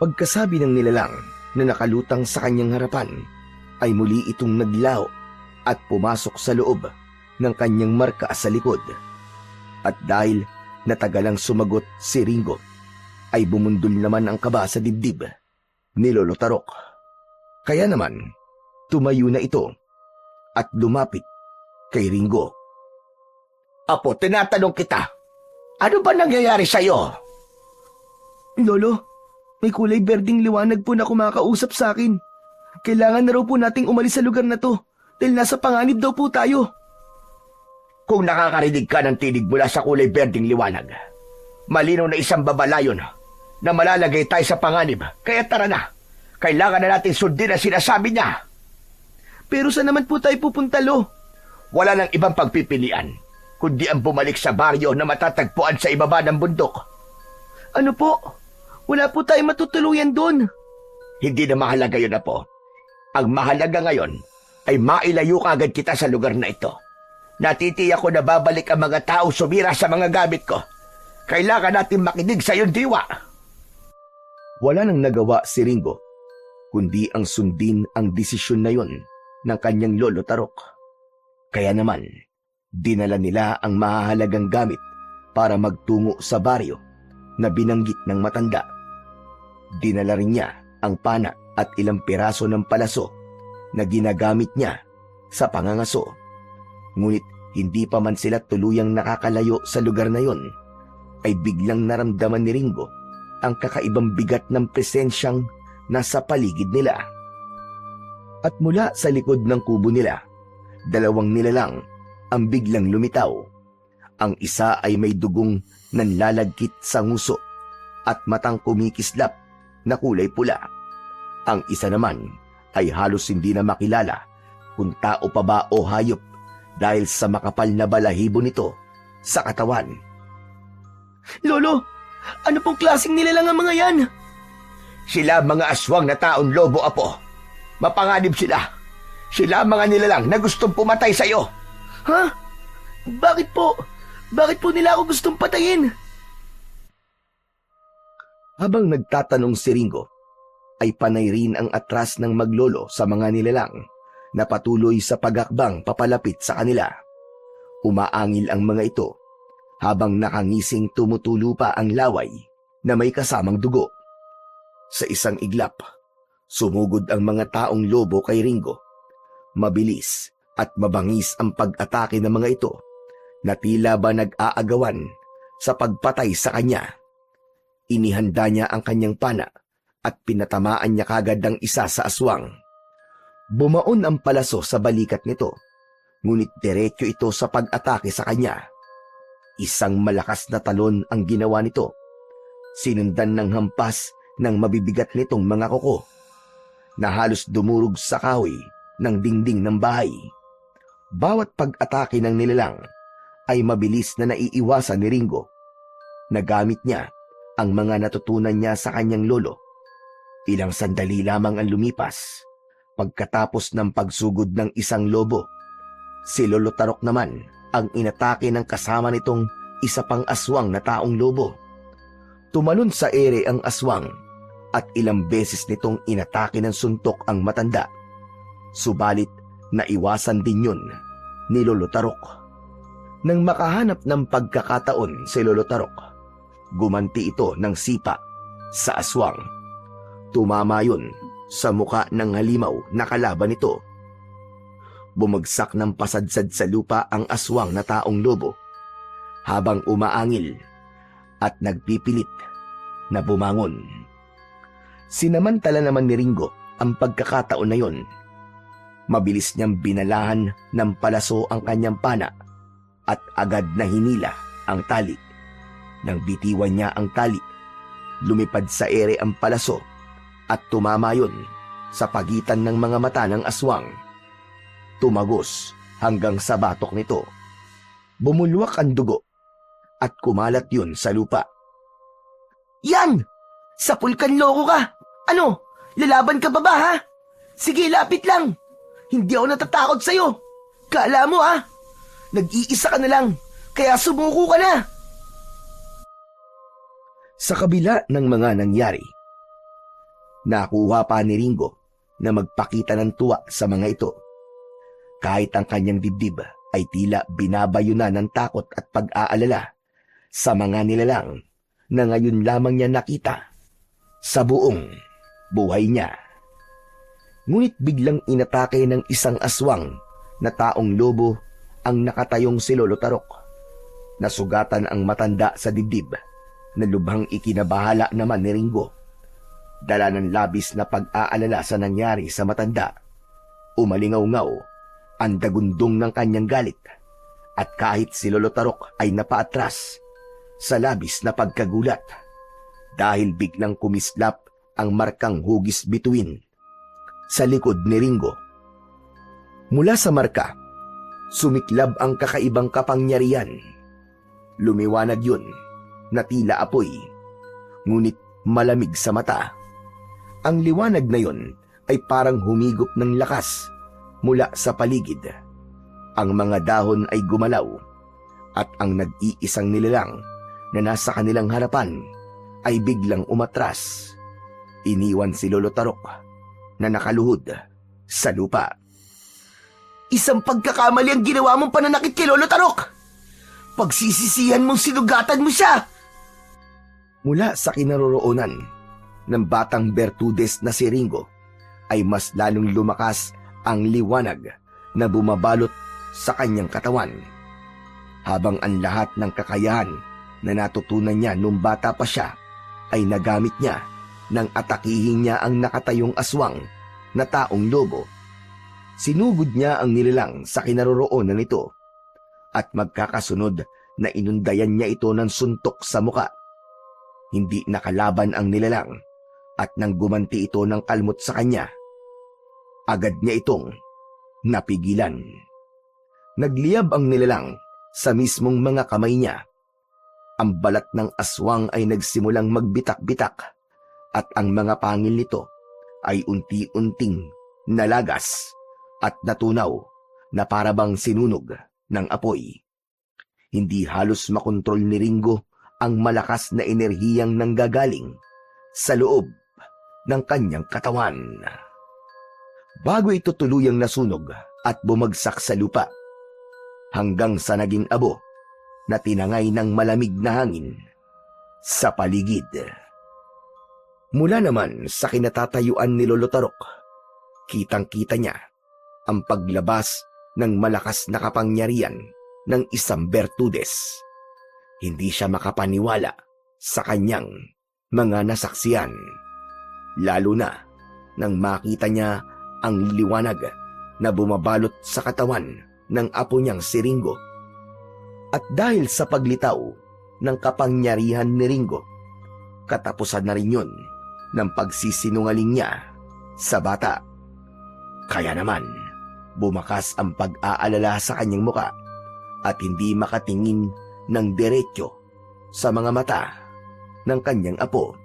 Pagkasabi ng nilalang na nakalutang sa kanyang harapan, ay muli itong naglaho at pumasok sa loob ng kanyang marka sa likod. At dahil natagalang sumagot si Ringo, ay bumundol naman ang kaba sa dibdib ni Lolo Tarok. Kaya naman, tumayo na ito at lumapit kay Ringo. Apo, tinatanong kita, ano ba nangyayari sa'yo? Lolo, may kulay berdeng liwanag po na kumakausap sa akin. Kailangan na raw po nating umalis sa lugar na to dahil nasa panganib daw po tayo. Kung nakakarinig ka ng tinig mula sa kulay berdeng liwanag, malinaw na isang babala yun na malalagay tayo sa panganib. Kaya tara na, kailangan na natin sundin ang sinasabi niya. Pero saan naman po tayo pupunta, Lo? Wala nang ibang pagpipilian, kundi ang bumalik sa baryo na matatagpuan sa ibaba ng bundok. Ano po? Wala po tayo matutuluyan doon. Hindi na mahalaga yun, Apo. Ang mahalaga ngayon ay mailayo kagad kita sa lugar na ito. Natitiyak ko na babalik ang mga tao sumira sa mga gamit ko. Kailangan natin makinig sa iyong diwa. Wala nang nagawa si Ringo, kundi ang sundin ang desisyon na yon ng kanyang Lolo Tarok. Kaya naman, dinala nila ang mahahalagang gamit para magtungo sa baryo na binanggit ng matanda. Dinala rin niya ang pana at ilang piraso ng palaso na ginagamit niya sa pangangaso. Ngunit hindi pa man sila tuluyang nakakalayo sa lugar na yon, ay biglang naramdaman ni Ringo ang kakaibang bigat ng presensyang nasa paligid nila. At mula sa likod ng kubo nila, dalawang nilalang ang biglang lumitaw. Ang isa ay may dugong nanlalagkit sa nguso at matang kumikislap na kulay pula. Ang isa naman ay halos hindi na makilala kung tao pa ba o hayop dahil sa makapal na balahibo nito sa katawan. Lolo, ano pong klaseng nilalang ang mga yan? Sila mga aswang na taong lobo, Apo. Mapanganib sila. Sila mga nilalang na gustong pumatay sa iyo. Ha? Bakit po? Bakit po nila ako gustong patayin? Habang nagtatanong si Ringo, ay panay rin ang atras ng maglolo sa mga nilalang na patuloy sa pagakbang papalapit sa kanila. Umaangil ang mga ito habang nakangising tumutulo pa ang laway na may kasamang dugo. Sa isang iglap, sumugod ang mga taong lobo kay Ringo. Mabilis at mabangis ang pag-atake ng mga ito na tila ba nag-aagawan sa pagpatay sa kanya. Inihanda niya ang kanyang pana at pinatamaan niya kagad ang isa sa aswang. Bumaon ang palaso sa balikat nito, ngunit diretso ito sa pag-atake sa kanya. Isang malakas na talon ang ginawa nito, sinundan ng hampas ng mabibigat nitong mga kuko, na halos dumurog sa kahoy ng dingding ng bahay. Bawat pag-atake ng nilalang ay mabilis na naiiwasan ni Ringo. Nagamit niya ang mga natutunan niya sa kanyang lolo. Ilang sandali lamang ang lumipas pagkatapos ng pagsugod ng isang lobo. Si Lolo Tarok naman ang inatake ng kasama nitong isa pang aswang na taong lobo. Tumalon sa ere ang aswang at ilang beses nitong inatake ng suntok ang matanda. Subalit naiwasan din yun ni Lolo Tarok. Nang makahanap ng pagkakataon si Lolo Tarok, gumanti ito ng sipa sa aswang. Tumama yun sa muka ng halimaw na kalaban nito. Bumagsak ng pasadsad sa lupa ang aswang na taong lobo habang umaangil at nagpipilit na bumangon. Sinamantala naman ni Ringo ang pagkakataon na yon. Mabilis niyang binalahan ng palaso ang kanyang pana at agad na hinila ang tali. Nang bitiwan niya ang tali, lumipad sa ere ang palaso at tumama yun sa pagitan ng mga mata ng aswang. Tumagos hanggang sa batok nito. Bumulwak ang dugo at kumalat yun sa lupa. Yan! Sapul kan loko ka! Ano? Lalaban ka ba ba, ha? Sige, lapit lang! Hindi ako natatakot sa'yo! Kala mo, ha? Nag-iisa ka na lang, kaya sumuko ka na! Sa kabila ng mga nangyari, nakuha pa ni Ringo na magpakita ng tuwa sa mga ito. Kahit ang kanyang dibdib ay tila binabayo na ng takot at pag-aalala sa mga nilalang na ngayon lamang niya nakita sa buong buhay niya. Ngunit biglang inatake ng isang aswang na taong lobo ang nakatayong si Lolo Tarok. Nasugatan ang matanda sa dibdib na lubhang ikinabahala naman ni Ringo. Dala ng labis na pag-aalala sa nangyari sa matanda, umalingaw-ngaw ang dagundong ng kanyang galit at kahit si Lolo Tarok ay napaatras sa labis na pagkagulat dahil biglang kumislap ang markang hugis bituin sa likod ni Ringo. Mula sa marka, sumiklab ang kakaibang kapangyarihan. Lumiwanag yun na tila apoy, ngunit malamig sa mata. Ang liwanag na yun ay parang humigop ng lakas mula sa paligid. Ang mga dahon ay gumalaw at ang nag-iisang nilalang na nasa kanilang harapan ay biglang umatras. Iniwan si Lolo Tarok na nakaluhod sa lupa. Isang pagkakamali ang ginawa mong pananakit kay Lolo Tarok! Pagsisisihan mong sinugatan mo siya! Mula sa kinaroroonan ng batang Bertudes na si Ringo ay mas lalong lumakas ang liwanag na bumabalot sa kanyang katawan. Habang ang lahat ng kakayahan na natutunan niya nung bata pa siya ay nagamit niya nang atakihin niya ang nakatayong aswang na taong lobo. Sinugod niya ang nilalang sa kinaroroonan nito at magkakasunod na inundayan niya ito ng suntok sa muka. Hindi nakalaban ang nilalang at nang gumanti ito ng kalmot sa kanya, agad niya itong napigilan. Nagliyab ang nilalang sa mismong mga kamay niya. Ang balat ng aswang ay nagsimulang magbitak-bitak at ang mga pangil nito ay unti-unting nalagas at natunaw na parabang sinunog ng apoy. Hindi halos makontrol ni Ringo ang malakas na enerhiyang nanggagaling sa loob ng kanyang katawan. Bago ito tuluyang nasunog at bumagsak sa lupa, hanggang sa naging abo na tinangay ng malamig na hangin sa paligid. Mula naman sa kinatatayuan ni Lolo Tarok, kitang-kita niya ang paglabas ng malakas na kapangyarihan ng isang Bertudes. Hindi siya makapaniwala sa kanyang mga nasaksiyan, lalo na nang makita niya ang liwanag na bumabalot sa katawan ng apo niyang si Ringo. At dahil sa paglitaw ng kapangyarihan ni Ringo, katapusan na rin yun ng pagsisinungaling niya sa bata. Kaya naman, bumakas ang pag-aalala sa kanyang muka at hindi makatingin ng diretso sa mga mata ng kanyang apo.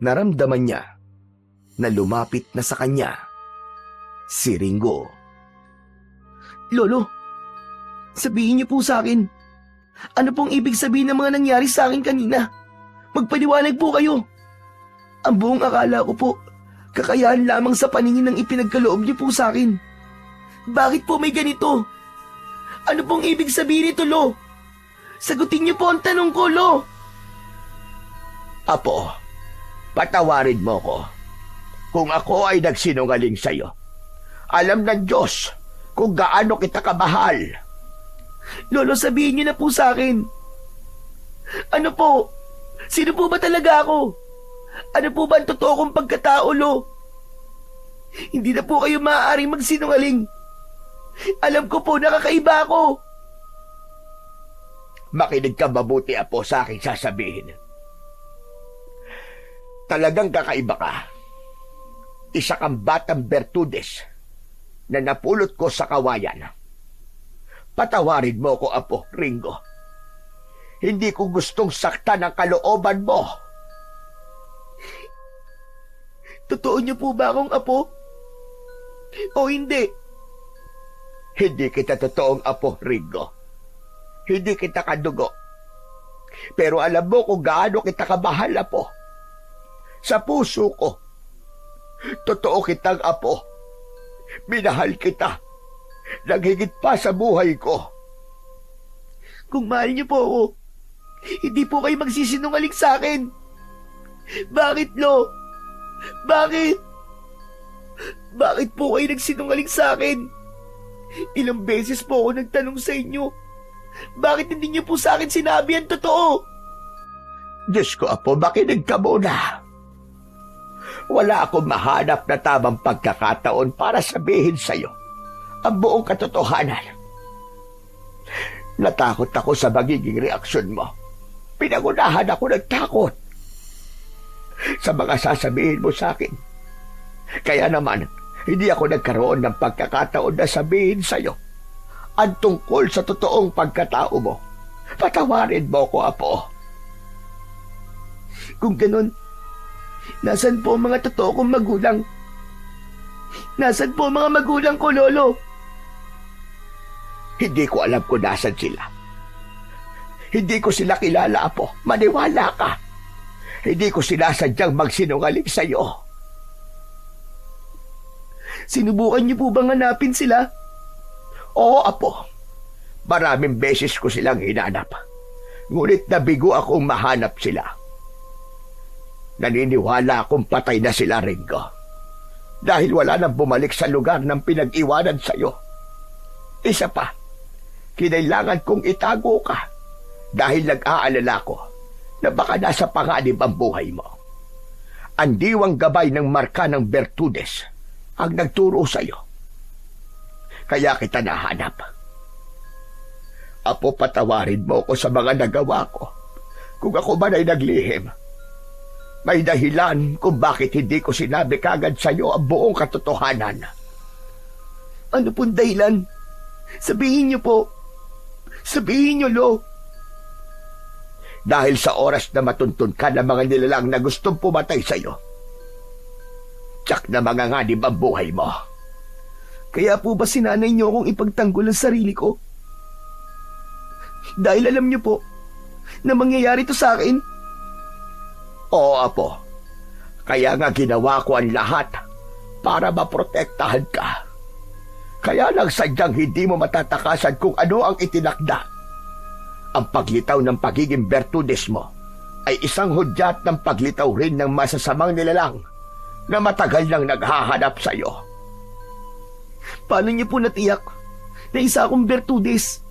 Naramdaman niya na lumapit na sa kanya si Ringo. Lolo, sabihin niyo po sa akin, ano pong ibig sabihin ng mga nangyari sa akin kanina? Magpaliwanag po kayo. Ang buong akala ko po, kakayahan lamang sa paningin ng ipinagkaloob niyo po sa akin. Bakit po may ganito? Ano pong ibig sabihin nito, Lo? Sagutin niyo po ang tanong ko, Lo. Apo, patawarin mo ko kung ako ay nagsinungaling sa'yo. Alam ng Diyos kung gaano kita kamahal. Lolo, sabihin niyo na po sa akin. Ano po? Sino po ba talaga ako? Ano po ba ang totoo kong pagkatao, Lo? Hindi na po kayo maaaring magsinungaling. Alam ko po, nakakaiba ako. Makinig ka mabuti, Apo, sa aking sasabihin. Talagang kakaiba ka. Isa kang batang Bertudes na napulot ko sa kawayan. Patawarin mo ko, Apo, Ringo. Hindi ko gustong saktan ang kalooban mo. Totoo niyo po ba akong apo? O hindi? Hindi kita totoong apo, Ringo. Hindi kita kadugo. Pero alam mo kung gaano kita kamahal, Apo. Sa puso ko, totoo kitang apo. Minahal kita. Naghigit pa sa buhay ko. Kung mahal niyo po ako, hindi po kayo magsisinungaling sa akin. Bakit, Lo? Bakit? Bakit po kayo nagsinungaling sa akin? Ilang beses po ako nagtanong sa inyo. Bakit hindi niyo po sa akin sinabi ang totoo? Diyos ko, Apo, makinig ka muna. Wala akong mahanap na tamang pagkakataon para sabihin sa'yo ang buong katotohanan. Natakot ako sa magiging reaksyon mo. Pinangunahan ako ng takot sa mga sasabihin mo sa akin. Kaya naman, hindi ako nagkaroon ng pagkakataon na sabihin sa'yo ang tungkol sa totoong pagkatao mo. Patawarin mo ko, Apo. Kung ganun, nasan po ang mga totoo kong magulang? Nasan po ang mga magulang ko, Lolo? Hindi ko alam kung nasan sila. Hindi ko sila kilala, Apo. Maniwala ka. Hindi ko sinasadyang magsinungaling sa'yo. Sinubukan niyo po bang hanapin sila? Oo, Apo. Maraming beses ko silang hinanap. Ngunit nabigo akong mahanap sila. Naniniwala akong patay na sila, Ringo. Dahil wala nang bumalik sa lugar ng pinag-iwanan sa'yo. Isa pa, kinailangan kong itago ka dahil nag-aalala ko na baka nasa panganib ang buhay mo. Ang diwang gabay ng marka ng Bertudes ang nagturo sa'yo. Kaya kita nahanap. Apo, patawarin mo ko sa mga nagawa ko. Kung ako man ay naglihim, may dahilan kung bakit hindi ko sinabi kagad sa'yo ang buong katotohanan. Ano pong dahilan? Sabihin niyo po. Sabihin niyo, Lo. Dahil sa oras na matuntun ka ng mga nilalang na gustong pumatay sa'yo, tsak na mga nganib ang buhay mo. Kaya po ba sinanay niyo akong ipagtanggol ang sarili ko? Dahil alam niyo po na mangyayari to sa akin? Oo, Apo. Kaya nga ginawa ko ang lahat para maprotektahan ka. Kaya lang sadyang hindi mo matatakasan kung ano ang itinakda. Ang paglitaw ng pagiging Bertudes mo ay isang hudyat ng paglitaw rin ng masasamang nilalang na matagal nang naghahanap sa iyo. Paano niyo po natiyak na isa akong Bertudes?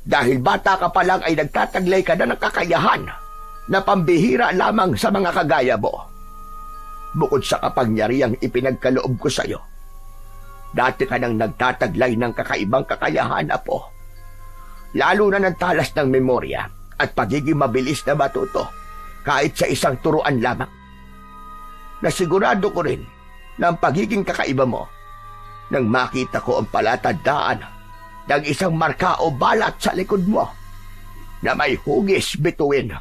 Dahil bata ka pa lang ay nagtataglay ka na ng kakayahan na pambihira lamang sa mga kagaya mo. Bukod sa kapangyarihang ipinagkaloob ko sa iyo, dati ka nang nagtataglay ng kakaibang kakayahan, Apo. Lalo na ng talas ng memorya at pagiging mabilis na matuto kahit sa isang turuan lamang. Nasigurado ko rin na ang pagiging kakaiba mo nang makita ko ang palatandaan ng isang marka o balat sa likod mo na may hugis bituin.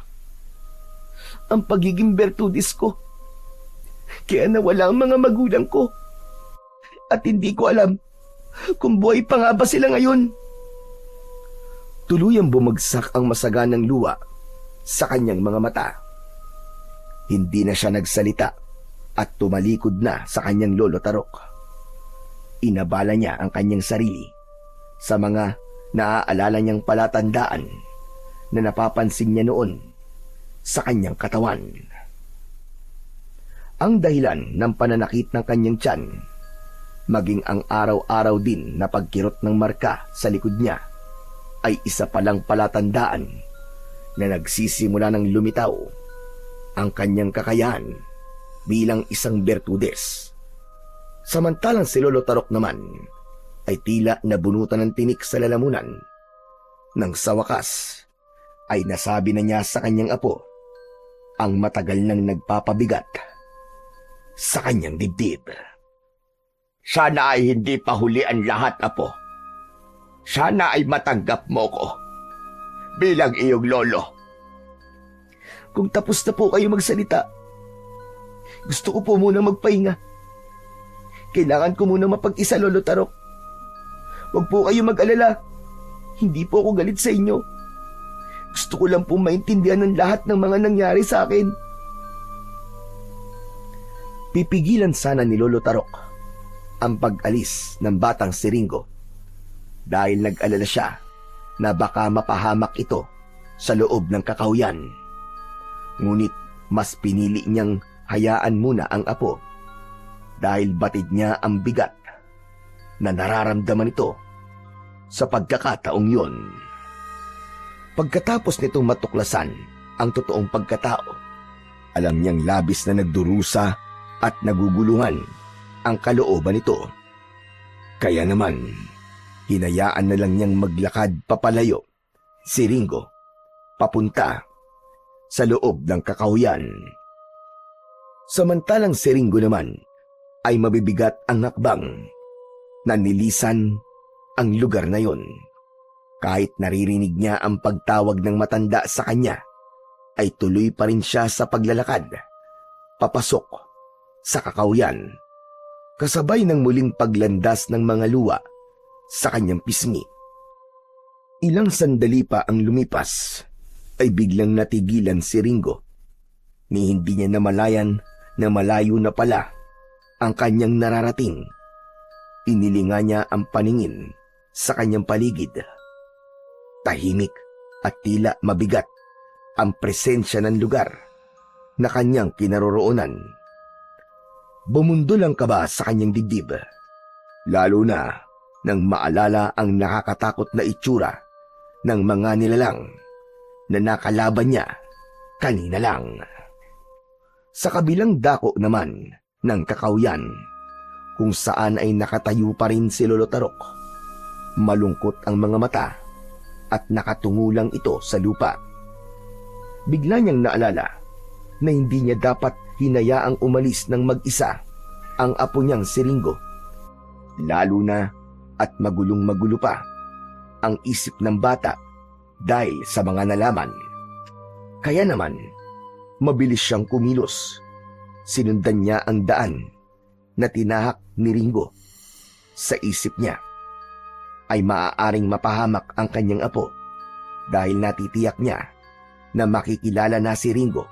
Ang pagiging Bertudes ko. Kaya nawala ang mga magulang ko. At hindi ko alam kung buhay pa nga ba sila ngayon. Tuluyang bumagsak ang masaganang luha sa kanyang mga mata. Hindi na siya nagsalita at tumalikod na sa kanyang lolo Tarok. Inabala niya ang kanyang sarili sa mga Naaalala niyang palatandaan na napapansin niya noon sa kanyang katawan. Ang dahilan ng pananakit ng kanyang tiyan, maging ang araw-araw din na pagkirot ng marka sa likod niya, ay isa palang palatandaan na nagsisimula ng lumitaw ang kanyang kakayahan bilang isang bertudes. Samantalang si Lolo Tarok naman ay tila nabunutan ng tinik sa lalamunan, nang sa wakas ay nasabi na niya sa kanyang apo ang matagal nang nagpapabigat sa kanyang dibdib. Sana ay hindi pa huli ang lahat, Apo. Sana ay matanggap mo ko bilang iyong lolo. Kung tapos na po kayo magsalita, gusto ko po muna magpahinga. Kailangan ko muna mapag-isa, Lolo Tarok. Huwag po kayo mag-alala. Hindi po ako galit sa inyo. Gusto ko lang po maintindihan ng lahat ng mga nangyari sa akin. Pipigilan sana ni Lolo Tarok ang pag-alis ng batang si Ringo dahil nag-alala siya na baka mapahamak ito sa loob ng kakahuyan. Ngunit mas pinili niyang hayaan muna ang apo dahil batid niya ang bigat na nararamdaman ito sa pagkakataong yun. Pagkatapos nitong matuklasan ang totoong pagkatao, alam niyang labis na nagdurusa at nagugulungan ang kalooban nito. Kaya naman, hinayaan na lang niyang maglakad papalayo si Ringo papunta sa loob ng kakahuyan. Samantalang si Ringo naman ay mabibigat ang hakbang na nilisan ang lugar na yon. Kahit naririnig niya ang pagtawag ng matanda sa kanya, ay tuloy pa rin siya sa paglalakad papasok sa kakahuyan, kasabay ng muling paglandas ng mga luwa sa kanyang pisngi. Ilang sandali pa ang lumipas ay biglang natigilan si Ringo, ni hindi niya namalayan na malayo na pala ang kanyang nararating. Inilinga niya ang paningin sa kanyang paligid. Tahimik at tila mabigat ang presensya ng lugar na kanyang kinaroroonan. Bumundol ang kaba sa kanyang dibdib, lalo na nang maalala ang nakakatakot na itsura ng mga nilalang na nakalaban niya kanina lang. Sa kabilang dako naman ng kakahuyan, kung saan ay nakatayo pa rin si Lolo Tarok, malungkot ang mga mata at nakatungo lang ito sa lupa. Bigla niyang naalala na hindi niya dapat hinayaang umalis ng mag-isa ang apo niyang si Ringo. Lalo na at magulong-magulo pa ang isip ng bata dahil sa mga nalaman. Kaya naman, mabilis siyang kumilos. Sinundan niya ang daan na tinahak ni Ringo. Sa isip niya ay maaaring mapahamak ang kanyang apo dahil natitiyak niya na makikilala na si Ringo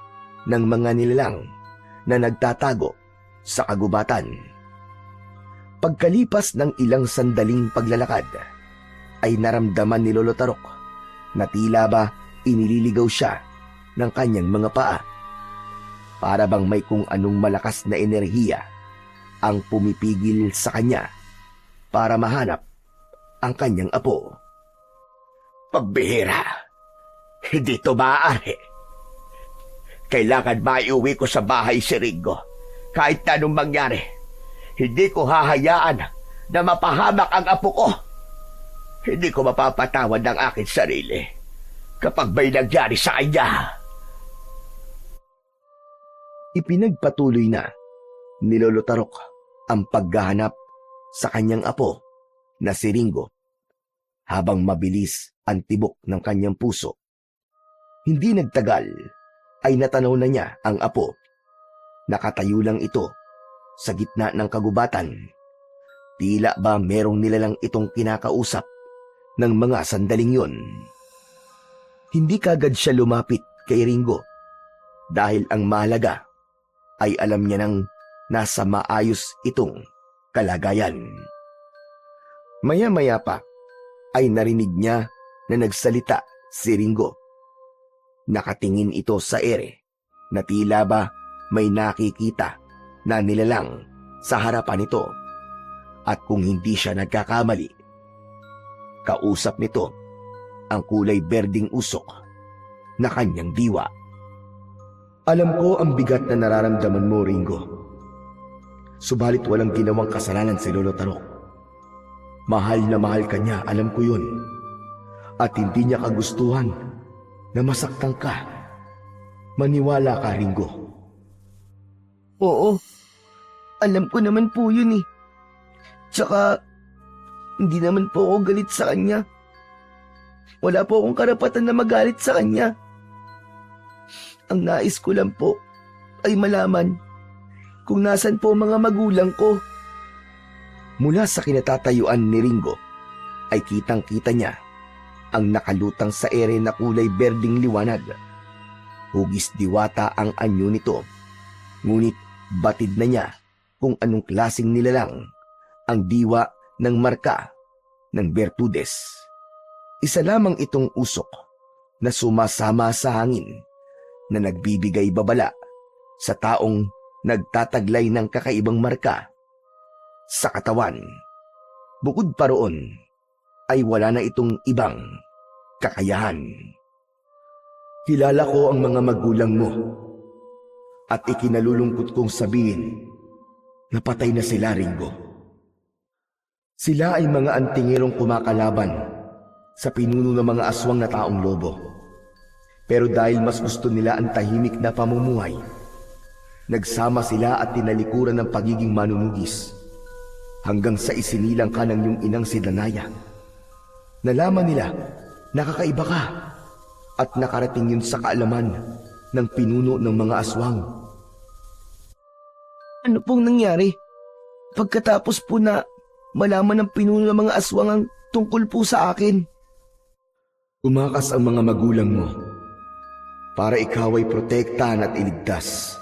ng mga nilalang na nagtatago sa kagubatan. Pagkalipas ng ilang sandaling paglalakad, ay naramdaman ni Lolo Tarok na tila ba inililigaw siya ng kanyang mga paa. Para bang may kung anong malakas na enerhiya ang pumipigil sa kanya para mahanap ang kanyang apo. Pagbihira, hindi ito maaari. Kailangan maiuwi ko sa bahay si Ringo. Kahit na anong mangyari, hindi ko hahayaan na mapahamak ang apo ko. Hindi ko mapapatawad ang aking sarili kapag may nangyari sa kanya. Ipinagpatuloy na ni Lolo Tarok ang paghahanap sa kanyang apo na si Ringo, habang mabilis ang tibok ng kanyang puso. Hindi nagtagal ay natanaw na niya ang apo. Nakatayo lang ito sa gitna ng kagubatan. Tila ba merong nilalang itong kinakausap ng mga sandaling yon. Hindi kagad siya lumapit kay Ringo dahil ang mahalaga ay alam niya nang nasa maayos itong kalagayan. Maya-maya pa ay narinig niya na nagsalita si Ringo. Nakatingin ito sa ere na tila ba may nakikita na nilalang sa harapan nito. At kung hindi siya nagkakamali, kausap nito ang kulay berding usok na kanyang diwa. Alam ko ang bigat na nararamdaman mo, Ringo. Subalit walang ginawang kasalanan si Lolo Tarok. Mahal na mahal ka niya, alam ko yun. At hindi niya kagustuhan na masaktan ka. Maniwala ka, Ringo. Oo, alam ko naman po yun eh. Tsaka, hindi naman po ako galit sa kanya. Wala po akong karapatan na magalit sa kanya. Ang nais ko lang po ay malaman kung nasan po mga magulang ko. Mula sa kinatatayuan ni Ringo ay kitang-kita niya ang nakalutang sa ere na kulay berding liwanag. Hugis diwata ang anyo nito, ngunit batid na niya kung anong klaseng nilalang ang diwa ng marka ng Bertudes. Isa lamang itong usok na sumasama sa hangin na nagbibigay babala sa taong nagtataglay ng kakaibang marka sa katawan. Bukod pa roon ay wala na itong ibang kakayahan. Kilala ko ang mga magulang mo at ikinalulungkot kong sabihin na patay na sila, Ringo. Sila ay mga antingerong kumakalaban sa pinuno ng mga aswang na taong lobo. Pero dahil mas gusto nila ang tahimik na pamumuhay, nagsama sila at tinalikuran ng pagiging manunugis hanggang sa isinilang ka ng iyong inang si Danaya. Nalaman nila na kakaiba ka at nakarating yun sa kaalaman ng pinuno ng mga aswang. Ano pong nangyari? Pagkatapos po na malaman ng pinuno ng mga aswang ang tungkol po sa akin. Umakas ang mga magulang mo para ikaw ay protektahan at iligtas.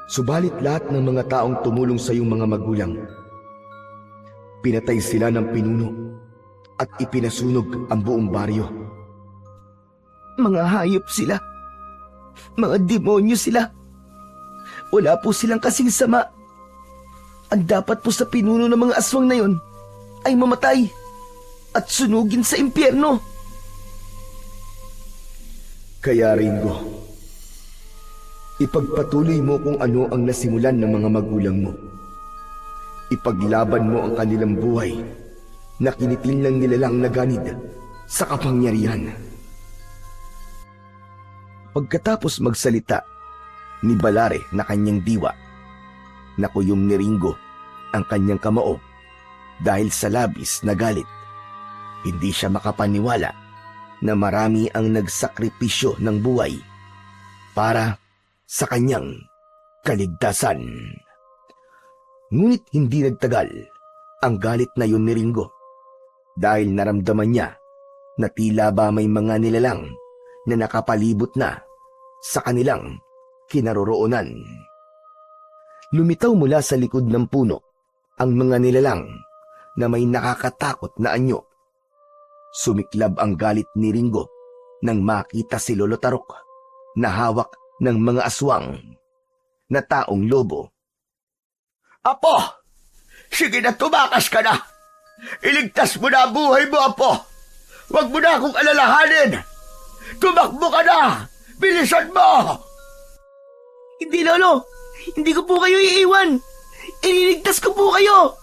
Subalit lahat ng mga taong tumulong sa iyong mga magulang, pinatay sila ng pinuno at ipinasunog ang buong baryo. Mga hayop sila. Mga demonyo sila. Wala po silang kasing sama. Ang dapat po sa pinuno ng mga aswang na yon ay mamatay at sunugin sa impyerno. Kaya, Ringo, ipagpatuloy mo kung ano ang nasimulan ng mga magulang mo. Ipaglaban mo ang kanilang buhay na kinitil ng nilalang na ganid sa kapangyarihan. Pagkatapos magsalita ni Balare na kanyang diwa, nakuyom ni Ringo ang kanyang kamao dahil sa labis na galit. Hindi siya makapaniwala na marami ang nagsakripisyo ng buhay para sa kanyang kaligtasan. Ngunit hindi nagtagal ang galit na yun ni Ringo dahil naramdaman niya na tila ba may mga nilalang na nakapalibot na sa kanilang kinaroroonan. Lumitaw mula sa likod ng puno ang mga nilalang na may nakakatakot na anyo. Sumiklab ang galit ni Ringo nang makita si Lolo Tarok na hawak ng mga aswang na taong lobo. Apo! Sige na, tumakas ka na! Iligtas mo na ang buhay mo, Apo! Huwag mo na akong alalahanin! Tumakbo ka na! Bilisan mo! Hindi, Lolo! Hindi ko po kayo iiwan! Ililigtas ko po kayo!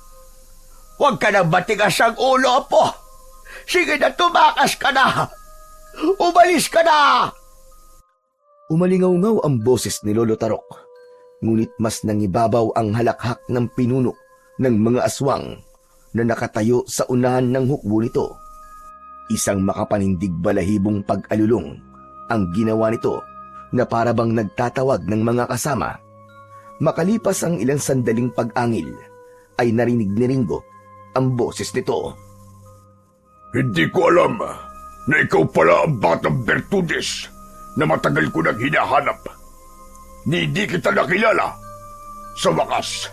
Huwag ka na matigas ang ulo, Apo! Sige na, tumakas ka na! Umalis ka na! Umalingaw-ngaw ang boses ni Lolo Tarok, ngunit mas nangibabaw ang halakhak ng pinuno ng mga aswang na nakatayo sa unahan ng hukbo nito. Isang makapanindig balahibong pag-alulong ang ginawa nito na parabang nagtatawag ng mga kasama. Makalipas ang ilang sandaling pag-angil, ay narinig ni Ringo ang boses nito. Hindi ko alam na ikaw pala ang batang Bertudes na matagal ko nang hinahanap. Hindi kita nakilala. Sa wakas,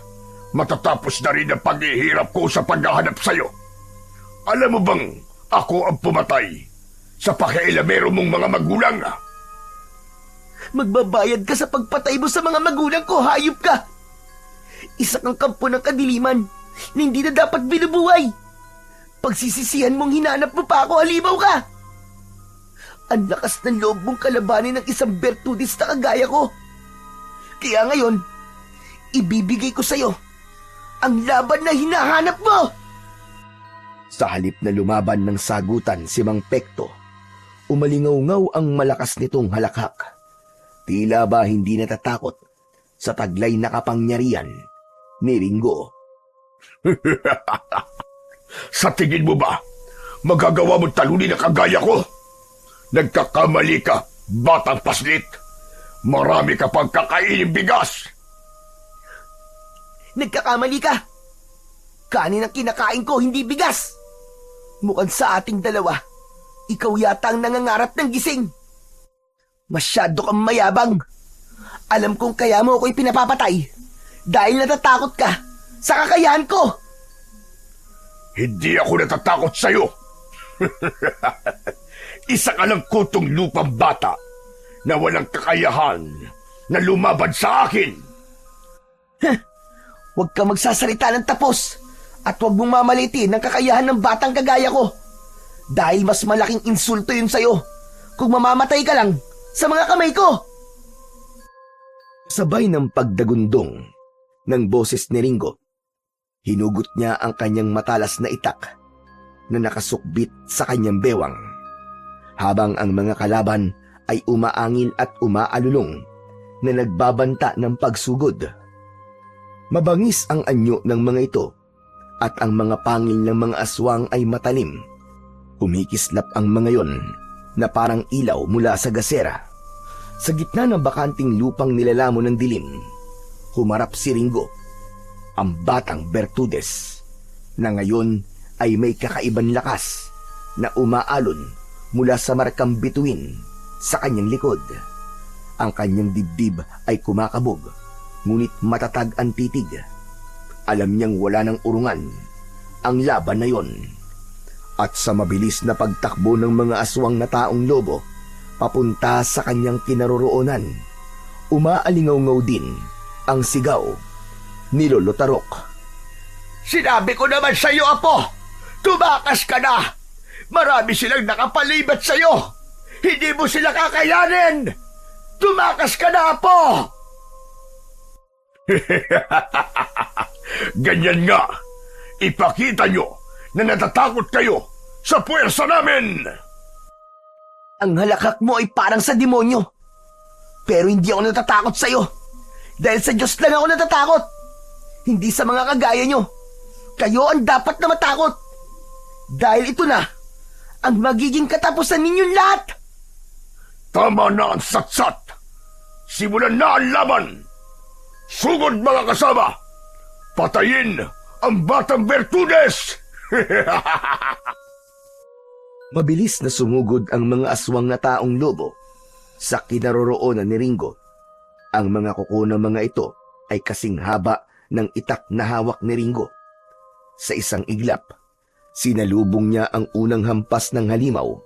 matatapos na rin ang paghihirap ko sa paghahanap sa'yo. Alam mo bang Ako ang pumatay sa pakialamero mong mga magulang. Magbabayad ka sa pagpatay mo sa mga magulang ko, hayop ka! Isa kang kampo ng kadiliman na hindi na dapat binubuhay. Pagsisisihan mong hinanap mo pa ako, halimaw ka! Ang lakas ng loob mong kalabanin ng isang Bertudez na kagaya ko. Kaya ngayon, ibibigay ko sa'yo ang laban na hinahanap mo! Sa halip na lumaban ng sagutan si Mang Pekto, umalingaw-ngaw ang malakas nitong halakhak. Tila ba hindi natatakot sa taglay na kapangyarihan ni Ringo. Sa tingin mo ba, magagawa mo talunin na kagaya ko? Nagkakamali ka, batang paslit. Marami ka pang kakainin bigas. Nagkakamali ka! Kanin ang kinakain ko, hindi bigas! Mukhang sa ating dalawa, ikaw yata ang nangangarap ng gising. Masyado kang mayabang. Alam kong kaya mo ako'y pinapapatay dahil natatakot ka sa kakayahan ko. Hindi ako natatakot sa'yo. Isa ka lang kutong lupang bata na walang kakayahan na lumaban sa akin. Huwag ka magsasalita ng tapos at huwag mong mamalitin ang kakayahan ng batang kagaya ko. Dahil mas malaking insulto yun sa'yo kung mamamatay ka lang sa mga kamay ko. Sabay ng pagdagundong ng boses ni Ringo, hinugot niya ang kanyang matalas na itak na nakasukbit sa kanyang bewang, habang ang mga kalaban ay umaangil at umaalulong na nagbabanta ng pagsugod. Mabangis ang anyo ng mga ito at ang mga pangil ng mga aswang ay matalim. Kumikislap ang mga yon na parang ilaw mula sa gasera. Sa gitna ng bakanting lupang nilalamo ng dilim, humarap si Ringo, ang batang Bertudez, na ngayon ay may kakaibang lakas na umaalon mula sa markang bituin sa kanyang likod. Ang kanyang dibdib ay kumakabog, ngunit matatag ang titig. Alam niyang wala ng urungan ang laban na yon. At sa mabilis na pagtakbo ng mga aswang na taong lobo papunta sa kanyang kinaroroonan, umaalingaw-ngaw din ang sigaw ni Lolo Tarok. Sinabi ko naman sa'yo, Apo! Tumakas ka na! Marami silang nakapalibat sa'yo! Hindi mo sila kakayanin! Tumakas ka na, Apo! Ganyan nga. Ipakita nyo na natatakot kayo sa puwersa namin. Ang halakhak mo ay parang sa demonyo. Pero hindi ako natatakot sa'yo. Dahil sa Diyos lang ako natatakot. Hindi sa mga kagaya nyo. Kayo ang dapat na matakot. Dahil ito na ang magiging katapusan ninyong lahat. Tama na ang satsat. Simulan na ang laban. Sugod mga kasama. Patayin ang batang Bertudez. Mabilis na sumugod ang mga aswang na taong lobo sa kinaroroonan ni Ringo. Ang mga kuko ng mga ito ay kasing haba ng itak na hawak ni Ringo. Sa isang iglap, sinalubong niya ang unang hampas ng halimaw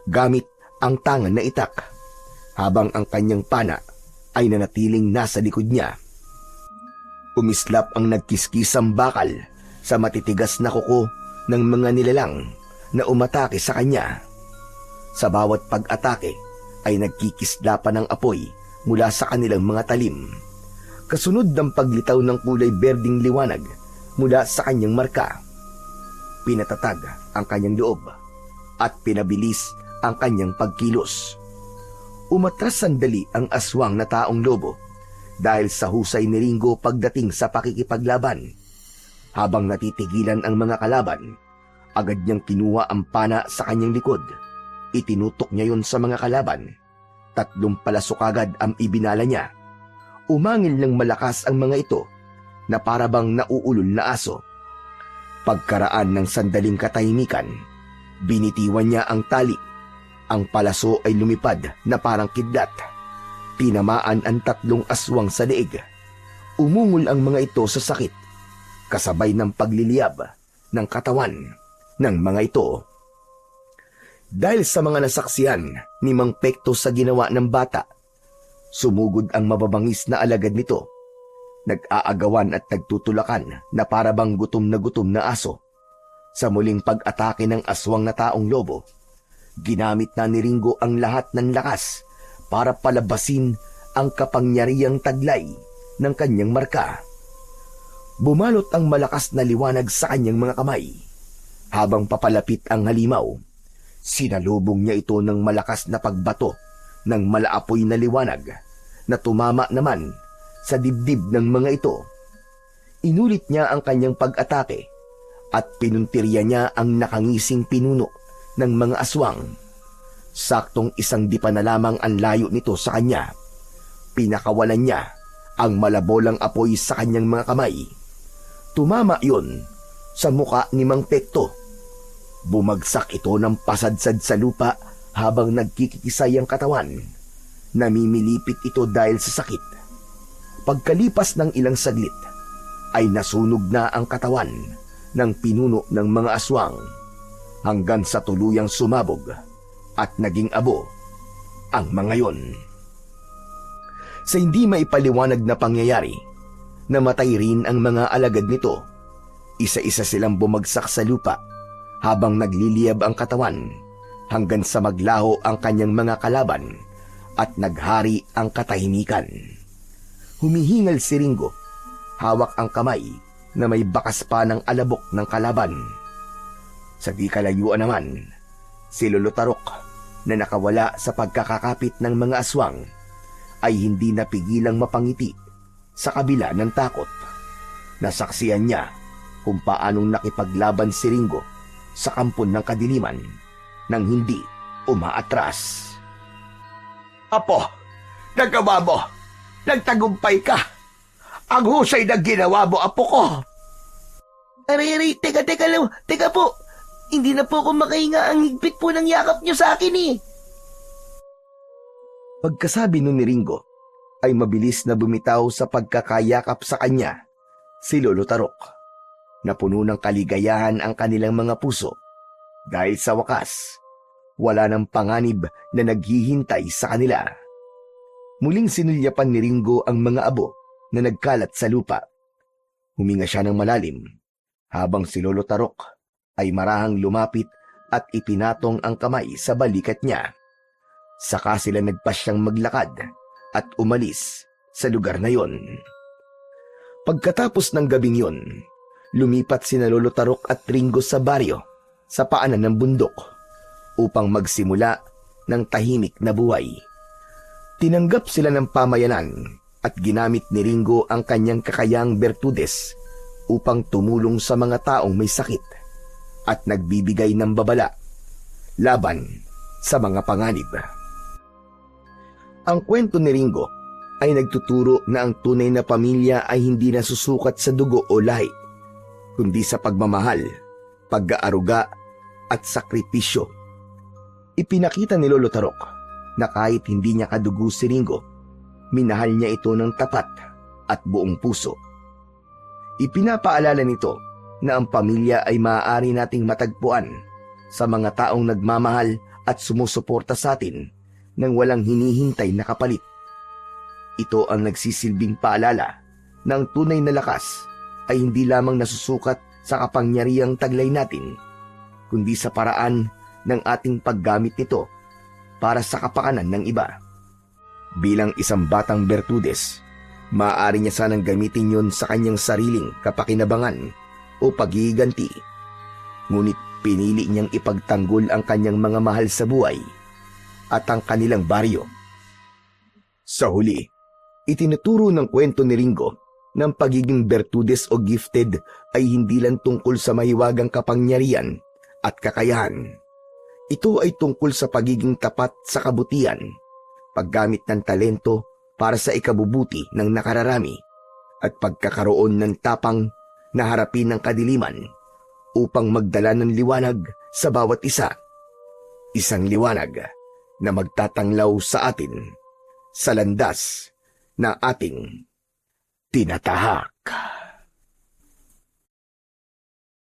gamit ang tangan na itak, habang ang kanyang pana ay nanatiling nasa likod niya. Umislap ang nagkiskisang bakal sa matitigas na kuko ng mga nilalang na umatake sa kanya. Sa bawat pag-atake ay nagkikislapan ng apoy mula sa kanilang mga talim, kasunod ng paglitaw ng kulay berding liwanag mula sa kanyang marka. Pinatatag ang kanyang loob at pinabilis ang kanyang pagkilos. Umatras sandali ang aswang na taong lobo dahil sa husay ni Ringo pagdating sa pakikipaglaban. Habang natitigilan ang mga kalaban, agad niyang kinuha ang pana sa kanyang likod. Itinutok niya yon sa mga kalaban. 3 palasok agad ang ibinala niya. Umangil ng malakas ang mga ito na parabang nauulol na aso. Pagkaraan ng sandaling katahimikan, binitiwan niya ang tali. Ang palaso ay lumipad na parang kidlat. Tinamaan ang 3 aswang sa leeg. Umungol ang mga ito sa sakit, kasabay ng pagliliyab ng katawan ng mga ito. Dahil sa mga nasaksihan ni Mang Pekto sa ginawa ng bata, sumugod ang mababangis na alagad nito. Nag-aagawan at nagtutulakan na parabang gutom na aso. Sa muling pag-atake ng aswang na taong lobo, ginamit na ni Ringo ang lahat ng lakas para palabasin ang kapangyarihang taglay ng kanyang marka. Bumalot ang malakas na liwanag sa kanyang mga kamay. Habang papalapit ang halimaw, sinalubong niya ito ng malakas na pagbato ng malaapoy na liwanag na tumama naman sa dibdib ng mga ito. Inulit niya ang kanyang pag-atake at pinuntirya niya ang nakangising pinuno ng mga aswang. Saktong isang dipa na lamang ang layo nito sa kanya. Pinakawalan niya ang malabolang apoy sa kanyang mga kamay. Tumama yun sa muka ni Mang Pekto. Bumagsak ito ng pasadsad sa lupa habang nagkikisay ang katawan. Namimilipit ito dahil sa sakit. Pagkalipas ng ilang saglit, ay nasunog na ang katawan ng pinuno ng mga aswang hanggang sa tuluyang sumabog at naging abo ang mga yon. Sa hindi maipaliwanag na pangyayari, namatay rin ang mga alagad nito. Isa-isa silang bumagsak sa lupa habang nagliliyab ang katawan hanggang sa maglaho ang kanyang mga kalaban at naghari ang katahimikan. Humihingal si Ringo, hawak ang kamay na may bakas pa ng alabok ng kalaban. Sa di kalayuan naman, si Lolo Tarok na nakawala sa pagkakakapit ng mga aswang ay hindi napigilang mapangiti sa kabila ng takot. Nasaksiyan niya kung paanong nakipaglaban si Ringo sa kampon ng kadiliman nang hindi umaatras. Apo, nagawa mo. Nagtagumpay ka. Ang husay na ginawa mo, apo ko. Aray, teka po. Hindi na po ako makahinga, ang higpit po ng yakap niyo sa akin eh. Pagkasabi nun ni Ringo, ay mabilis na bumitaw sa pagkakayakap sa kanya si Lolo Tarok. Napuno ng kaligayahan ang kanilang mga puso dahil sa wakas, wala ng panganib na naghihintay sa kanila. Muling sinulyapan ni Ringo ang mga abo na nagkalat sa lupa. Huminga siya ng malalim habang si Lolo Tarok ay marahang lumapit at ipinatong ang kamay sa balikat niya. Saka sila nagpasyang maglakad at umalis sa lugar na yon. Pagkatapos ng gabing yon, lumipat sina Lolo Tarok at Ringo sa baryo sa paanan ng bundok upang magsimula ng tahimik na buhay. Tinanggap sila ng pamayanan at ginamit ni Ringo ang kanyang kakayahang bertudes upang tumulong sa mga taong may sakit at nagbibigay ng babala laban sa mga panganib. Ang kwento ni Ringo ay nagtuturo na ang tunay na pamilya ay hindi nasusukat sa dugo o lahi, kundi sa pagmamahal, pag-aaruga at sakripisyo. Ipinakita ni Lolo Tarok na kahit hindi niya kadugo si Ringo, minahal niya ito ng tapat at buong puso. Ipinapaalala nito na ang pamilya ay maaari nating matagpuan sa mga taong nagmamahal at sumusuporta sa atin nang walang hinihintay na kapalit. Ito ang nagsisilbing paalala na ang tunay na lakas ay hindi lamang nasusukat sa kapangyarihang taglay natin, kundi sa paraan ng ating paggamit nito para sa kapakanan ng iba. Bilang isang batang bertudes, maaari niya sanang gamitin yon sa kanyang sariling kapakinabangan o paghihiganti. Ngunit pinili niyang ipagtanggol ang kanyang mga mahal sa buhay at ang kanilang baryo. Sa huli, itinuturo ng kwento ni Ringo na ang pagiging bertudes o gifted ay hindi lang tungkol sa mahiwagang kapangyarihan at kakayahan. Ito ay tungkol sa pagiging tapat sa kabutihan, paggamit ng talento para sa ikabubuti ng nakararami, at pagkakaroon ng tapang na harapin ng kadiliman upang magdala ng liwanag sa bawat isa. Isang liwanag na magtatanglaw sa atin sa landas na ating tinatahak.